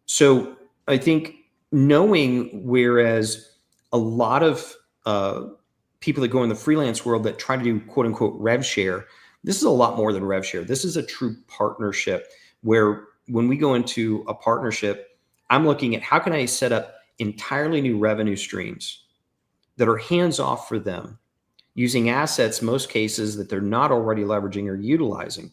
So I think knowing, whereas a lot of people that go in the freelance world that try to do quote unquote rev share, this is a lot more than rev share. This is a true partnership where when we go into a partnership, I'm looking at how can I set up entirely new revenue streams that are hands off for them, using assets, most cases, that they're not already leveraging or utilizing.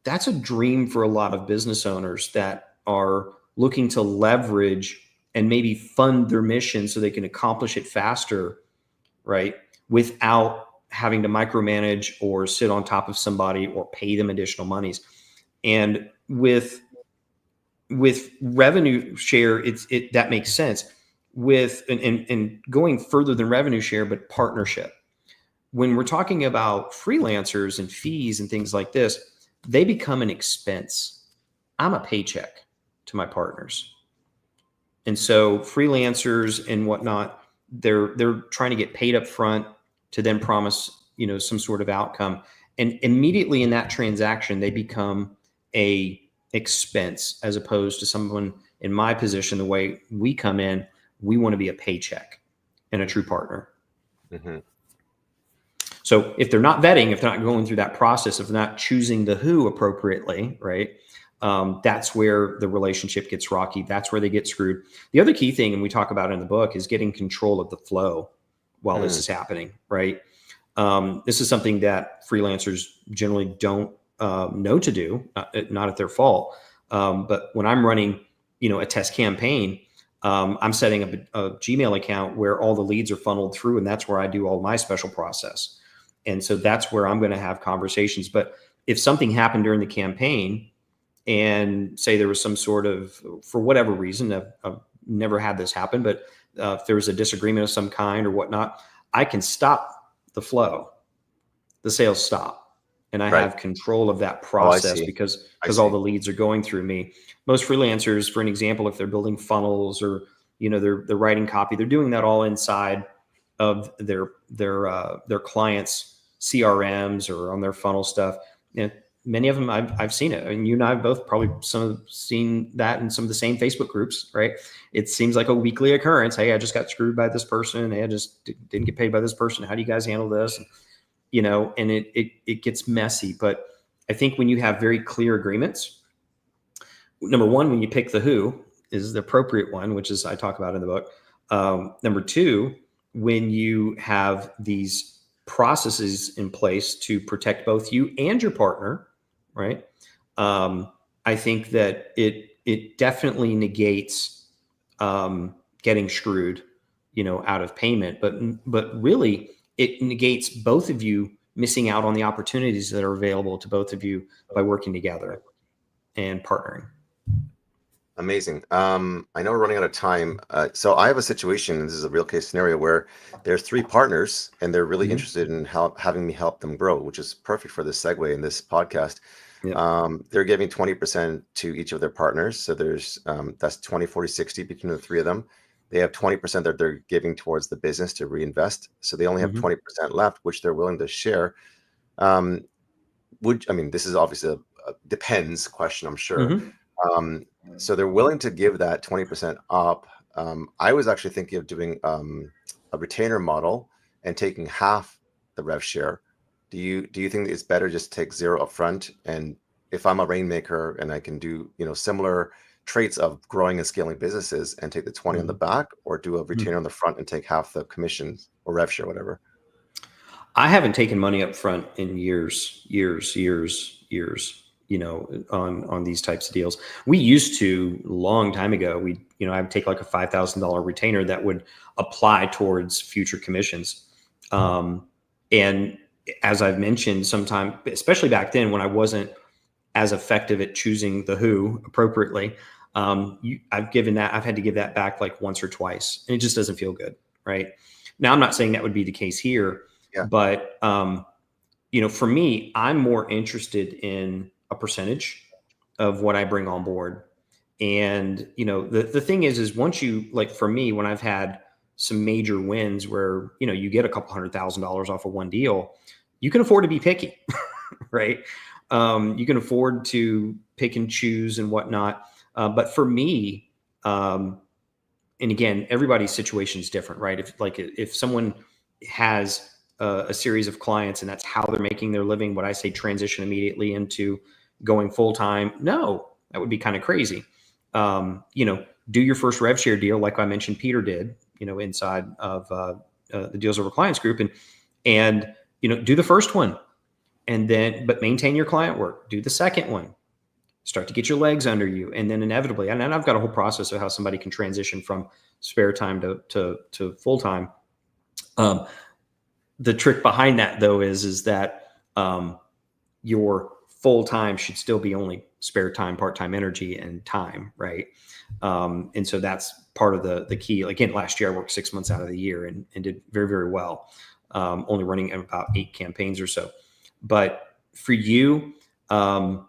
That's a dream for a lot of business owners that are looking to leverage and maybe fund their mission so they can accomplish it faster, right? Without having to micromanage or sit on top of somebody or pay them additional monies. And with revenue share, that makes sense. And going further than revenue share, but partnership. When we're talking about freelancers and fees and things like this, they become an expense. I'm a paycheck to my partners. And so freelancers and whatnot, they're trying to get paid up front to then promise, some sort of outcome. And immediately in that transaction, they become a expense, as opposed to someone in my position. The way we come in, we want to be a paycheck and a true partner. Mm-hmm. So if they're not vetting, if they're not going through that process of not choosing the who appropriately, right? That's where the relationship gets rocky. That's where they get screwed. The other key thing, and we talk about it in the book, is getting control of the flow while this is happening, right? This is something that freelancers generally don't know to do, not at their fault. But when I'm running, a test campaign, I'm setting up a Gmail account where all the leads are funneled through, and that's where I do all my special process. And so that's where I'm going to have conversations. But if something happened during the campaign, and say there was some sort of, for whatever reason, I've never had this happen, but if there was a disagreement of some kind or whatnot, I can stop the flow. The sales stop. and I Right. have control of that Oh, I process see. because I all see. the leads are going through me. Most freelancers, for an example, if they're building funnels or they're writing copy, they're doing that all inside of their clients' CRMs or on their funnel stuff. And many of them, I've seen it. I mean, you and I have both probably seen that in some of the same Facebook groups, right? It seems like a weekly occurrence. Hey, I just got screwed by this person. Hey, I just didn't get paid by this person. How do you guys handle this? And it gets messy. But I think when you have very clear agreements, number one, when you pick the who is the appropriate one, which is I talk about in the book. Number two, when you have these processes in place to protect both you and your partner, right? I think that it definitely negates getting screwed, out of payment, but really it negates both of you missing out on the opportunities that are available to both of you by working together and partnering. Amazing. I know we're running out of time. So I have a situation, and this is a real case scenario where there's 3 partners and they're really interested in having me help them grow, which is perfect for this segue in this podcast. Yeah. They're giving 20% to each of their partners. So there's that's 20, 40, 60 between the 3 of them. They have 20% that they're giving towards the business to reinvest. So they only have 20% left, which they're willing to share. This is obviously a depends question, I'm sure. So they're willing to give that 20% up. I was actually thinking of doing a retainer model and taking half the rev share. Do you think it's better just take 0 up front? And if I'm a rainmaker and I can do similar traits of growing and scaling businesses and take the 20 on the back, or do a retainer on the front and take half the commissions or rev share, whatever? I haven't taken money up front in years, on these types of deals. We used to a long time ago. I would take like a $5,000 retainer that would apply towards future commissions. And as I've mentioned, sometime, especially back then when I wasn't as effective at choosing the who appropriately, I've had to give that back like once or twice, and it just doesn't feel good. Right now, I'm not saying that would be the case here, but for me, I'm more interested in a percentage of what I bring on board. And, the thing is once you, like for me, when I've had some major wins where, you get a couple $100,000 off of one deal, you can afford to be picky, right? You can afford to pick and choose and whatnot. But for me, and again, everybody's situation is different, right? If someone has a series of clients and that's how they're making their living, what I say transition immediately into going full-time, no, that would be kind of crazy. Do your first rev share deal, like I mentioned Peter did, inside of the Deals Over Clients group, and do the first one, but maintain your client work. Do the second one, start to get your legs under you, and then inevitably, and I've got a whole process of how somebody can transition from spare time to full-time. The trick behind that, though, is that your full-time should still be only spare time, part-time energy, and time, right? And so that's part of the key. Again, last year I worked 6 months out of the year and did very, very well, only running about 8 campaigns or so. But for you, I'm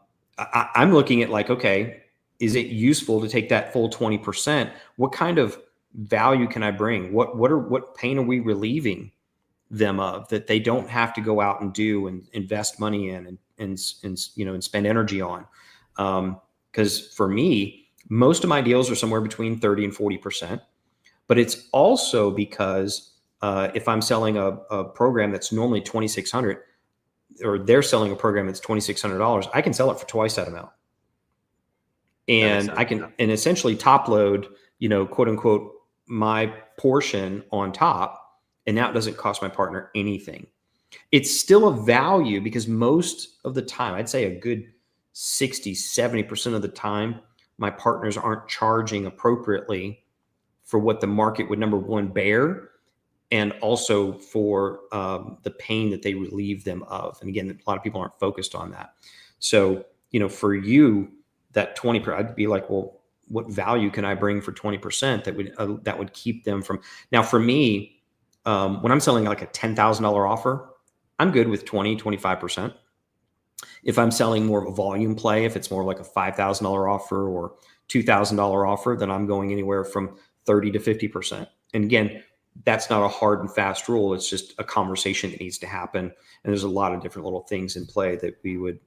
looking at like, okay, is it useful to take that full 20%? What kind of value can I bring? What pain are we relieving them of that they don't have to go out and do and invest money in and spend energy on? Because for me, most of my deals are somewhere between 30 and 40%, but it's also because if I'm selling a program that's normally $2,600, or they're selling a program that's $2,600, I can sell it for twice that amount. And I can and essentially top load, quote unquote, my portion on top. And now it doesn't cost my partner anything. It's still a value because most of the time, I'd say a good 60, 70% of the time, my partners aren't charging appropriately for what the market would, number one, bear, and also for the pain that they relieve them of. And again, a lot of people aren't focused on that. So, for you, that 20%, I'd be like, well, what value can I bring for 20% that would keep them from? Now, for me, when I'm selling like a $10,000 offer, I'm good with 20, 25%. If I'm selling more of a volume play, if it's more like a $5,000 offer or $2,000 offer, then I'm going anywhere from 30 to 50%. And again, that's not a hard and fast rule. It's just a conversation that needs to happen. And there's a lot of different little things in play that we would,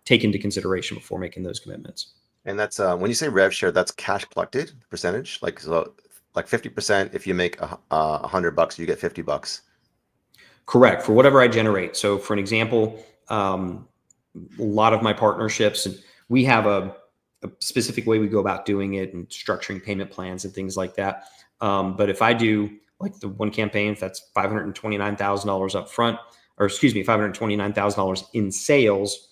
take into consideration before making those commitments. And that's when you say rev share, that's cash collected percentage, like 50%. If you make $100, you get $50. Correct, for whatever I generate. So for an example, a lot of my partnerships, and we have a specific way we go about doing it and structuring payment plans and things like that. But if I do like the one campaign, if that's $529,000 up front, or excuse me, $529,000 in sales,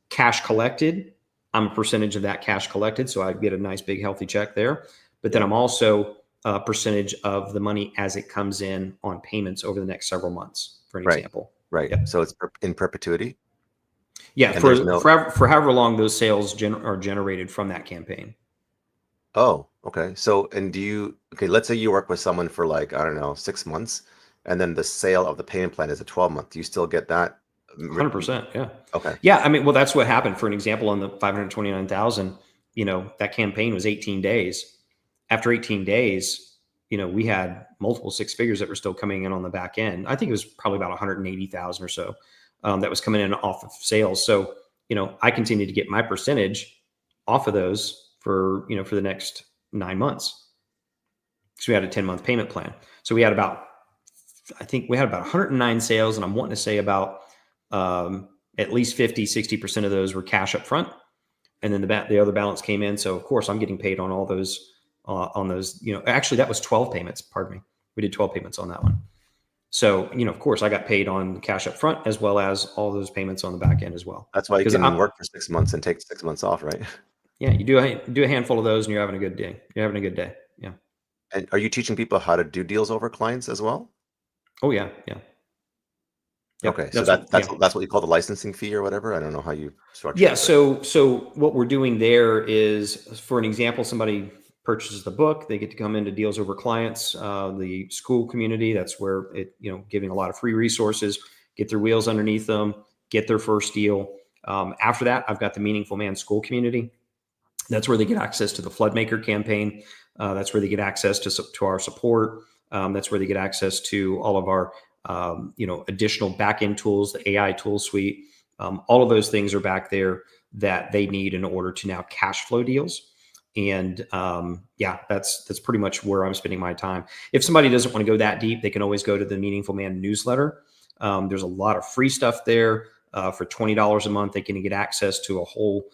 cash collected, I'm a percentage of that cash collected. So I get a nice big healthy check there. But then I'm also a percentage of the money as it comes in on payments over the next several months, for an example. Right. Yep. So it's in perpetuity. Yeah. For however long those sales are generated from that campaign. Oh, okay. So, and let's say you work with someone for like, I don't know, 6 months, and then the sale of the payment plan is a 12-month. Do you still get that? 100%. Yeah. Okay. Yeah. I mean, well, that's what happened. For an example, on the 529,000, that campaign was 18 days. After 18 days, we had multiple six figures that were still coming in on the back end. I think it was probably about 180,000 or so that was coming in off of sales. So, I continued to get my percentage off of those for the next 9 months. So we had a 10-month payment plan. So we had about 109 sales, and I'm wanting to say about at least 50-60% of those were cash up front. And then the other balance came in. So of course I'm getting paid on all those, actually that was 12 payments. Pardon me. We did 12 payments on that one. So, of course I got paid on cash up front as well as all those payments on the back end as well. That's why you can work for 6 months and take 6 months off, right? Yeah. You do a handful of those and you're having a good day. Yeah. And are you teaching people how to do deals over clients as well? Oh yeah. Yeah. Yep. Okay. So that's what you call the licensing fee or whatever. I don't know how you structure it. Yeah. So what we're doing there is, for an example, somebody purchases the book, they get to come into Deals Over Clients, the school community. That's where giving a lot of free resources, get their wheels underneath them, get their first deal. After that, I've got the Meaningful Man School community. That's where they get access to the Floodmaker campaign. That's where they get access to our support. That's where they get access to all of our additional back-end tools, the AI tool suite. All of those things are back there that they need in order to now cash flow deals. And that's pretty much where I'm spending my time. If somebody doesn't want to go that deep, they can always go to the Meaningful Man newsletter. There's a lot of free stuff there. For $20 a month, they can get access to a whole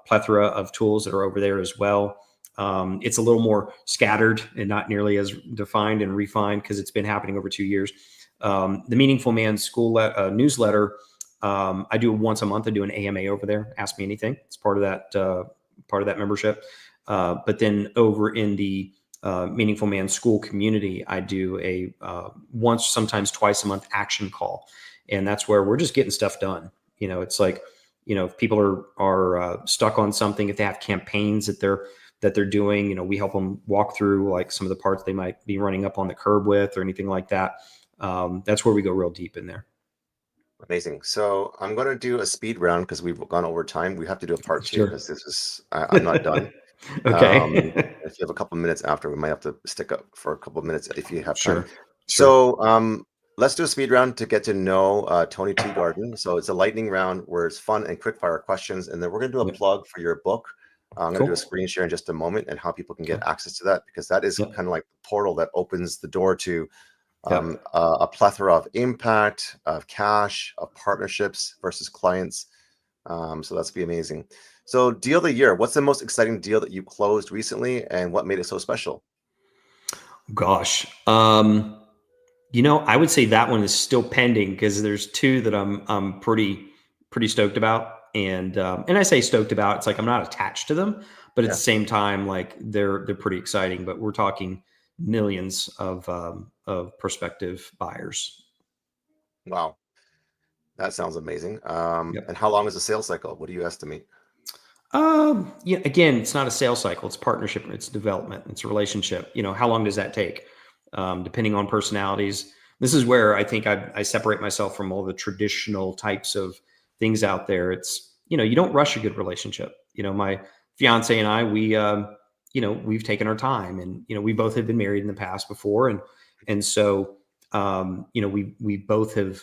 plethora of tools that are over there as well. It's a little more scattered and not nearly as defined and refined because it's been happening over 2 years. The Meaningful Man School newsletter, I do once a month. I do an AMA over there. Ask Me Anything. It's part of that membership. But then over in the Meaningful Man School community, I do a once, sometimes twice a month action call, and that's where we're just getting stuff done. It's like, if people are stuck on something, if they have campaigns that they're doing, we help them walk through like some of the parts they might be running up on the curb with or anything like that. That's where we go real deep in there. Amazing. So I'm going to do a speed round because we've gone over time. We have to do a part two because I'm not done. Okay. If you have a couple of minutes after, we might have to stick up for a couple of minutes if you have Sure. time. So let's do a speed round to get to know Tony Teegarden. So it's a lightning round where it's fun and quick fire questions. And then we're going to do a plug for your book. I'm going to do a screen share in just a moment and how people can get access to that, because that is kind of like the portal that opens the door to a plethora of impact, of cash, of partnerships versus clients. So that's be amazing. So deal of the year, what's the most exciting deal that you closed recently and what made it so special? Gosh. I would say that one is still pending because there's two that I'm pretty stoked about. And I say stoked about, it's like I'm not attached to them, but at the same time, like they're pretty exciting. But we're talking millions of prospective buyers. Wow, that sounds amazing. And how long is the sales cycle? What do you estimate? Again, it's not a sales cycle; it's partnership, it's development, it's a relationship. How long does that take? Depending on personalities. This is where I think I separate myself from all the traditional types of things out there. It's, you don't rush a good relationship. My fiance and I, we've taken our time, and, we both have been married in the past before. And so, we both have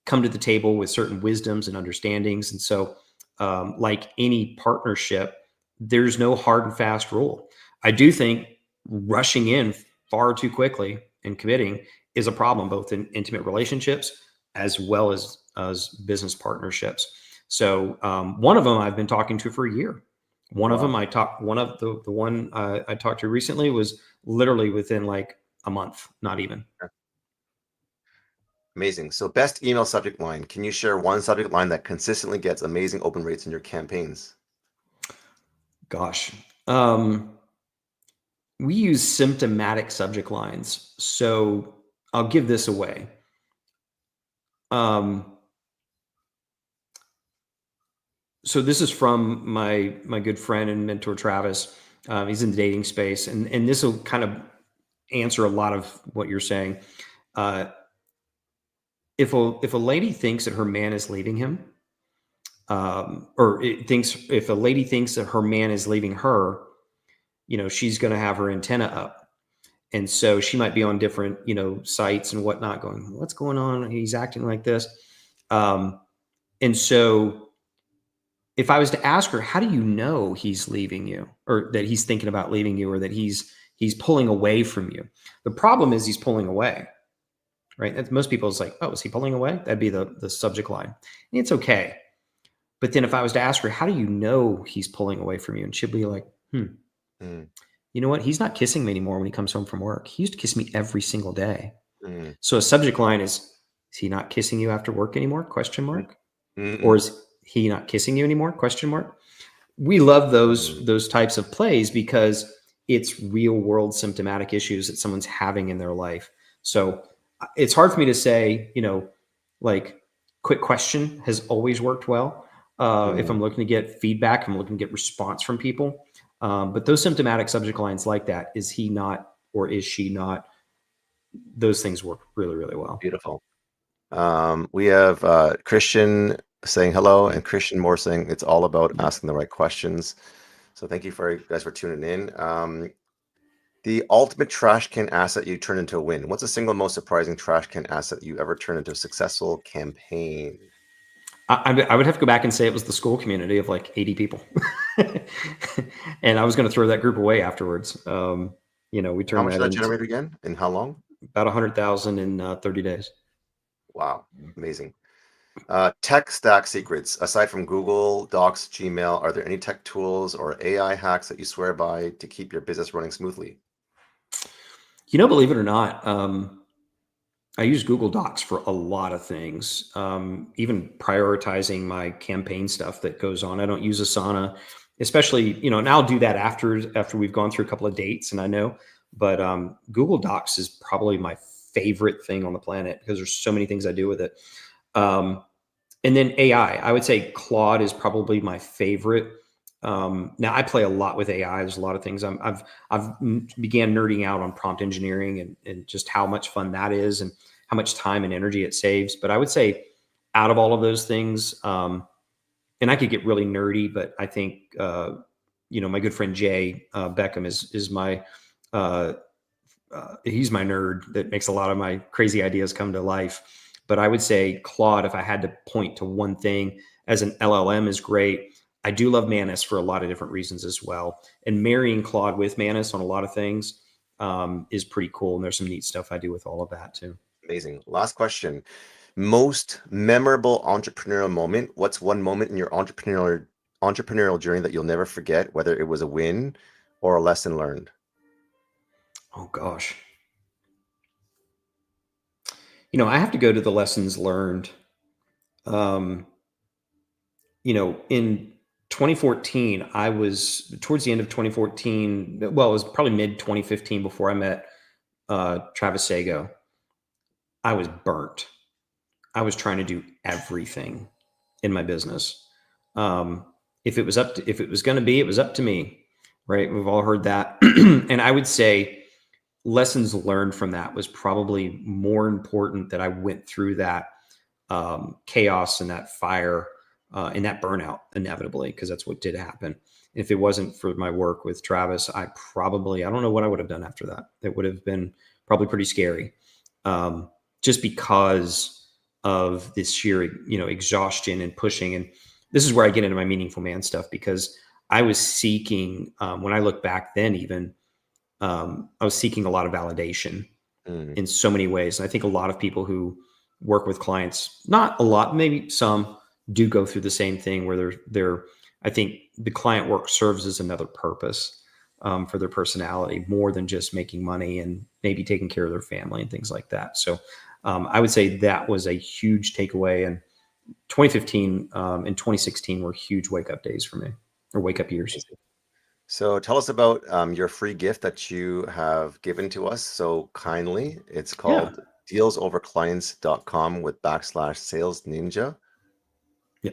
come to the table with certain wisdoms and understandings. And so, like any partnership, there's no hard and fast rule. I do think rushing in far too quickly and committing is a problem, both in intimate relationships as well as business partnerships. So one of them I've been talking to for a year. One of them the one I talked to recently was literally within like a month, not even. Amazing. So best email subject line. Can you share one subject line that consistently gets amazing open rates in your campaigns? Gosh. We use symptomatic subject lines. So I'll give this away. So this is from my good friend and mentor, Travis. He's in the dating space, and this will kind of answer a lot of what you're saying. If a lady thinks that her man is leaving him, if a lady thinks that her man is leaving her, she's going to have her antenna up. And so she might be on different, sites and whatnot going, what's going on? He's acting like this. And so if I was to ask her, how do you know he's leaving you, or that he's thinking about leaving you, or that he's pulling away from you? The problem is he's pulling away, right? And most people is like, oh, is he pulling away? That'd be the subject line. And it's okay. But then if I was to ask her, how do you know he's pulling away from you? And she'd be like, you know what? He's not kissing me anymore when he comes home from work. He used to kiss me every single day. So a subject line is he not kissing you after work anymore? Question mark. Or is he not kissing you anymore? Question mark. We love those types of plays because it's real world symptomatic issues that someone's having in their life. So it's hard for me to say, like quick question has always worked well. If I'm looking to get feedback, I'm looking to get response from people. But those symptomatic subject lines like that, is he not, or is she not? Those things work really, really well. Beautiful. We have Christian saying hello, and Christian Moore saying it's all about asking the right questions. So thank you guys for tuning in. The ultimate trash can asset you turn into a win. What's the single most surprising trash can asset you ever turned into a successful campaign? I would have to go back and say it was the school community of like 80 people. And I was going to throw that group away afterwards. We turned how much did that generate again? In how long? About 100,000 in 30 days. Wow. Amazing. Tech stack secrets. Aside from Google Docs, Gmail, are there any tech tools or AI hacks that you swear by to keep your business running smoothly? Believe it or not, I use Google Docs for a lot of things, even prioritizing my campaign stuff that goes on. I don't use Asana, especially, and I'll do that after we've gone through a couple of dates, and I know, but Google Docs is probably my favorite thing on the planet because there's so many things I do with it. And then AI, I would say Claude is probably my favorite. Now I play a lot with AI. There's a lot of things I've began nerding out on prompt engineering and just how much fun that is and how much time and energy it saves. But I would say out of all of those things, and I could get really nerdy, but I think, my good friend Jay Beckham is my, he's my nerd that makes a lot of my crazy ideas come to life. But I would say Claude, if I had to point to one thing, as an LLM is great. I do love Manus for a lot of different reasons as well. And marrying Claude with Manus on a lot of things is pretty cool. And there's some neat stuff I do with all of that too. Amazing. Last question. Most memorable entrepreneurial moment. What's one moment in your entrepreneurial journey that you'll never forget, whether it was a win or a lesson learned? Oh gosh. I have to go to the lessons learned. In 2014, I was towards the end of 2014. Well, it was probably mid 2015 before I met Travis Sago. I was burnt. I was trying to do everything in my business. If it was going to be, it was up to me, right? We've all heard that. And I would say lessons learned from that was probably more important, that I went through that chaos and that fire and that burnout inevitably, because that's what did happen. If it wasn't for my work with Travis, I don't know what I would have done after that. It would have been probably pretty scary, just because of this sheer, exhaustion and pushing. And this is where I get into my meaningful man stuff, because I was seeking, when I look back then, even, I was seeking a lot of validation in so many ways. And I think a lot of people who work with clients, not a lot, maybe some, do go through the same thing where I think the client work serves as another purpose for their personality, more than just making money and maybe taking care of their family and things like that. So I would say that was a huge takeaway. And 2015 and 2016 were huge wake up days for me, or wake up years. So tell us about your free gift that you have given to us so kindly. It's called dealsoverclients.com with /sales ninja. Yeah.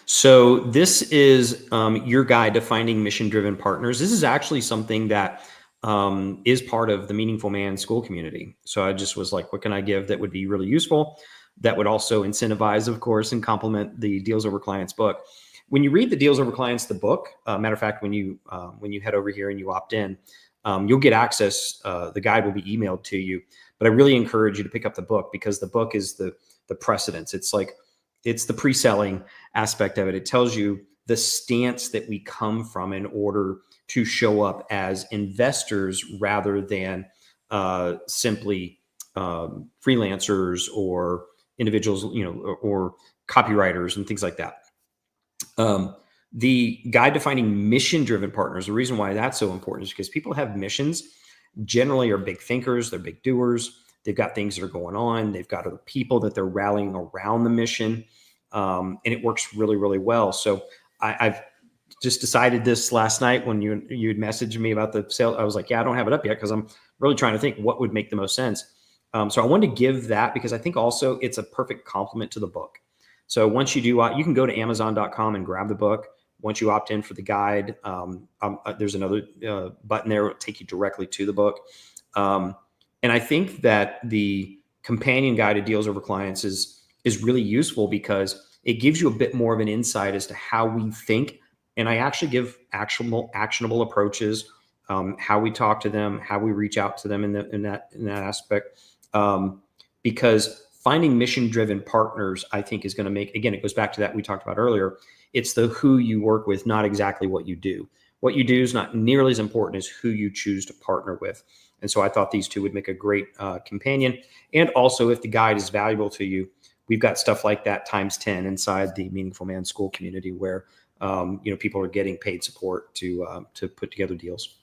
So this is your guide to finding mission-driven partners. This is actually something that is part of the Meaningful Man School community. So I just was like, what can I give that would be really useful, that would also incentivize, of course, and complement the Deals Over Clients book. When you read the Deals Over Clients, the book, matter of fact, when you head over here and you opt in, you'll get access. The guide will be emailed to you. But I really encourage you to pick up the book, because the book is the precedence. It's the pre-selling aspect of it. It tells you the stance that we come from in order to show up as investors rather than simply freelancers or individuals, or copywriters and things like that. The guide to finding mission-driven partners, the reason why that's so important is because people have missions, generally are big thinkers, they're big doers, they've got things that are going on, they've got other people that they're rallying around the mission, and it works really, really well. So I've just decided this last night when you had messaged me about the sale. I was like, yeah, I don't have it up yet because I'm really trying to think what would make the most sense. So I wanted to give that because I think also it's a perfect complement to the book. So once you do, you can go to Amazon.com and grab the book. Once you opt in for the guide, there's another button there that will take you directly to the book. And I think that the companion guide to Deals Over Clients is really useful because it gives you a bit more of an insight as to how we think. And I actually give actionable approaches, how we talk to them, how we reach out to them in that aspect. Because finding mission-driven partners, I think, is going to make, again, it goes back to that we talked about earlier. It's the who you work with, not exactly what you do. What you do is not nearly as important as who you choose to partner with. And so I thought these two would make a great companion. And also, if the guide is valuable to you, we've got stuff like that times 10 inside the Meaningful Man School community where people are getting paid support to put together deals.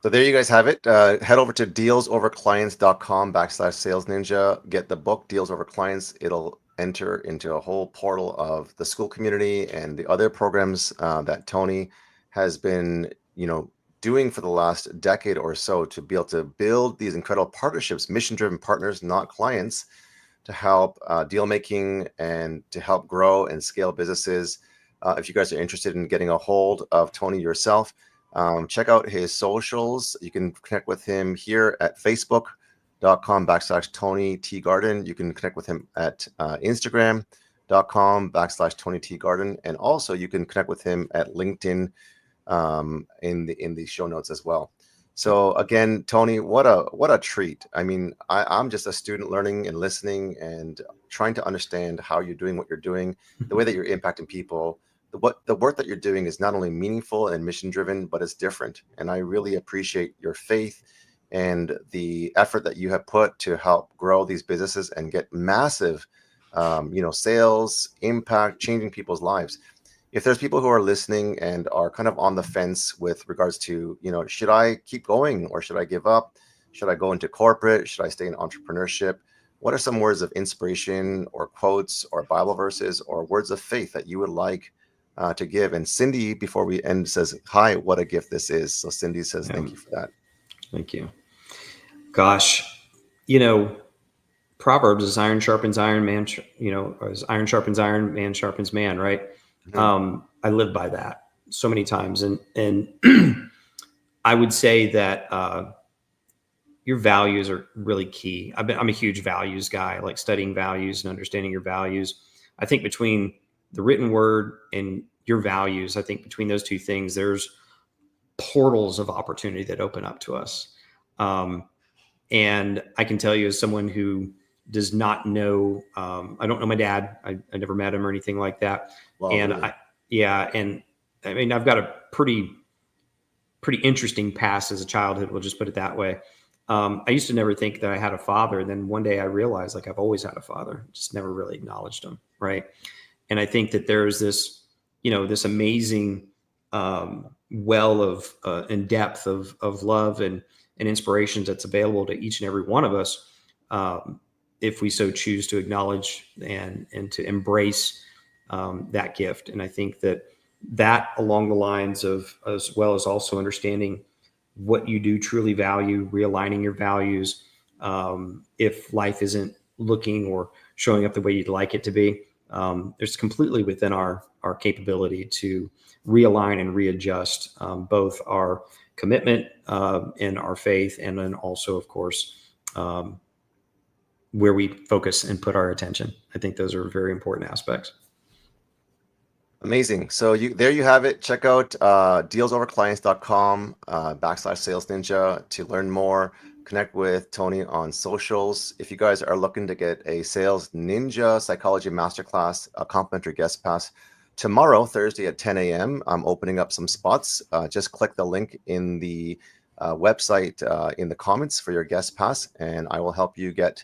So there you guys have it. Head over to dealsoverclients.com /sales ninja. Get the book Deals Over Clients. It'll enter into a whole portal of the school community and the other programs that Tony has been, doing for the last decade or so to be able to build these incredible partnerships, mission-driven partners, not clients, to help deal making and to help grow and scale businesses. If you guys are interested in getting a hold of Tony yourself, check out his socials. You can connect with him here at facebook.com /Tony Teegarden. You can connect with him at instagram.com /Tony Teegarden. And also you can connect with him at LinkedIn in the show notes as well. So again, Tony, what a treat. I mean, I'm just a student learning and listening and trying to understand how you're doing what you're doing, the way that you're impacting people. The work that you're doing is not only meaningful and mission driven, but it's different. And I really appreciate your faith and the effort that you have put to help grow these businesses and get massive, sales, impact, changing people's lives. If there's people who are listening and are kind of on the fence with regards to, should I keep going or should I give up? Should I go into corporate? Should I stay in entrepreneurship? What are some words of inspiration or quotes or Bible verses or words of faith that you would like to give? And Cindy, before we end, says, hi, what a gift this is. So Cindy says, thank you for that. Thank you. Gosh, Proverbs is iron sharpens iron, man, as iron sharpens iron, man sharpens man, right? Mm-hmm. I live by that so many times. And I would say that your values are really key. I'm a huge values guy. I like studying values and understanding your values. I think between the written word and your values, I think between those two things, there's portals of opportunity that open up to us. And I can tell you, as someone who does not know, I don't know my dad. I never met him or anything like that. Well, and really? and I mean, I've got a pretty interesting past as a childhood. We'll just put it that way. I used to never think that I had a father. And then one day I realized, like, I've always had a father, just never really acknowledged him. Right. And I think that there's this, this amazing well of and depth of love and inspirations that's available to each and every one of us, if we so choose to acknowledge and to embrace that gift. And I think that along the lines of, as well as also understanding what you do truly value, realigning your values, if life isn't looking or showing up the way you'd like it to be, there's completely within our capability to realign and readjust both our commitment and our faith, and then also, of course, where we focus and put our attention. I think those are very important aspects. Amazing. So there you have it. Check out dealsoverclients.com /Sales Ninja to learn more. Connect with Tony on socials. If you guys are looking to get a Sales Ninja Psychology Masterclass, a complimentary guest pass, tomorrow, Thursday at 10 a.m., I'm opening up some spots. Just click the link in the website in the comments for your guest pass, and I will help you get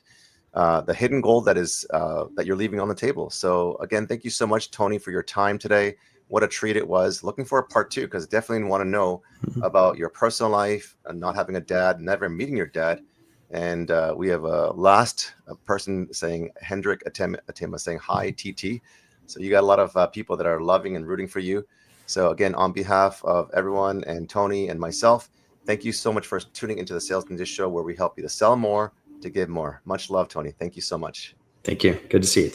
the hidden gold that is that you're leaving on the table. So again, thank you so much, Tony, for your time today. What a treat it was. Looking for a part 2, because definitely want to know about your personal life and not having a dad, never meeting your dad. And we have a last person saying, Hendrik Atima saying, hi, TT. So you got a lot of people that are loving and rooting for you. So again, on behalf of everyone and Tony and myself, thank you so much for tuning into the Sales Ninja Show, where we help you to sell more, to give more. Much love, Tony. Thank you so much. Thank you. Good to see you.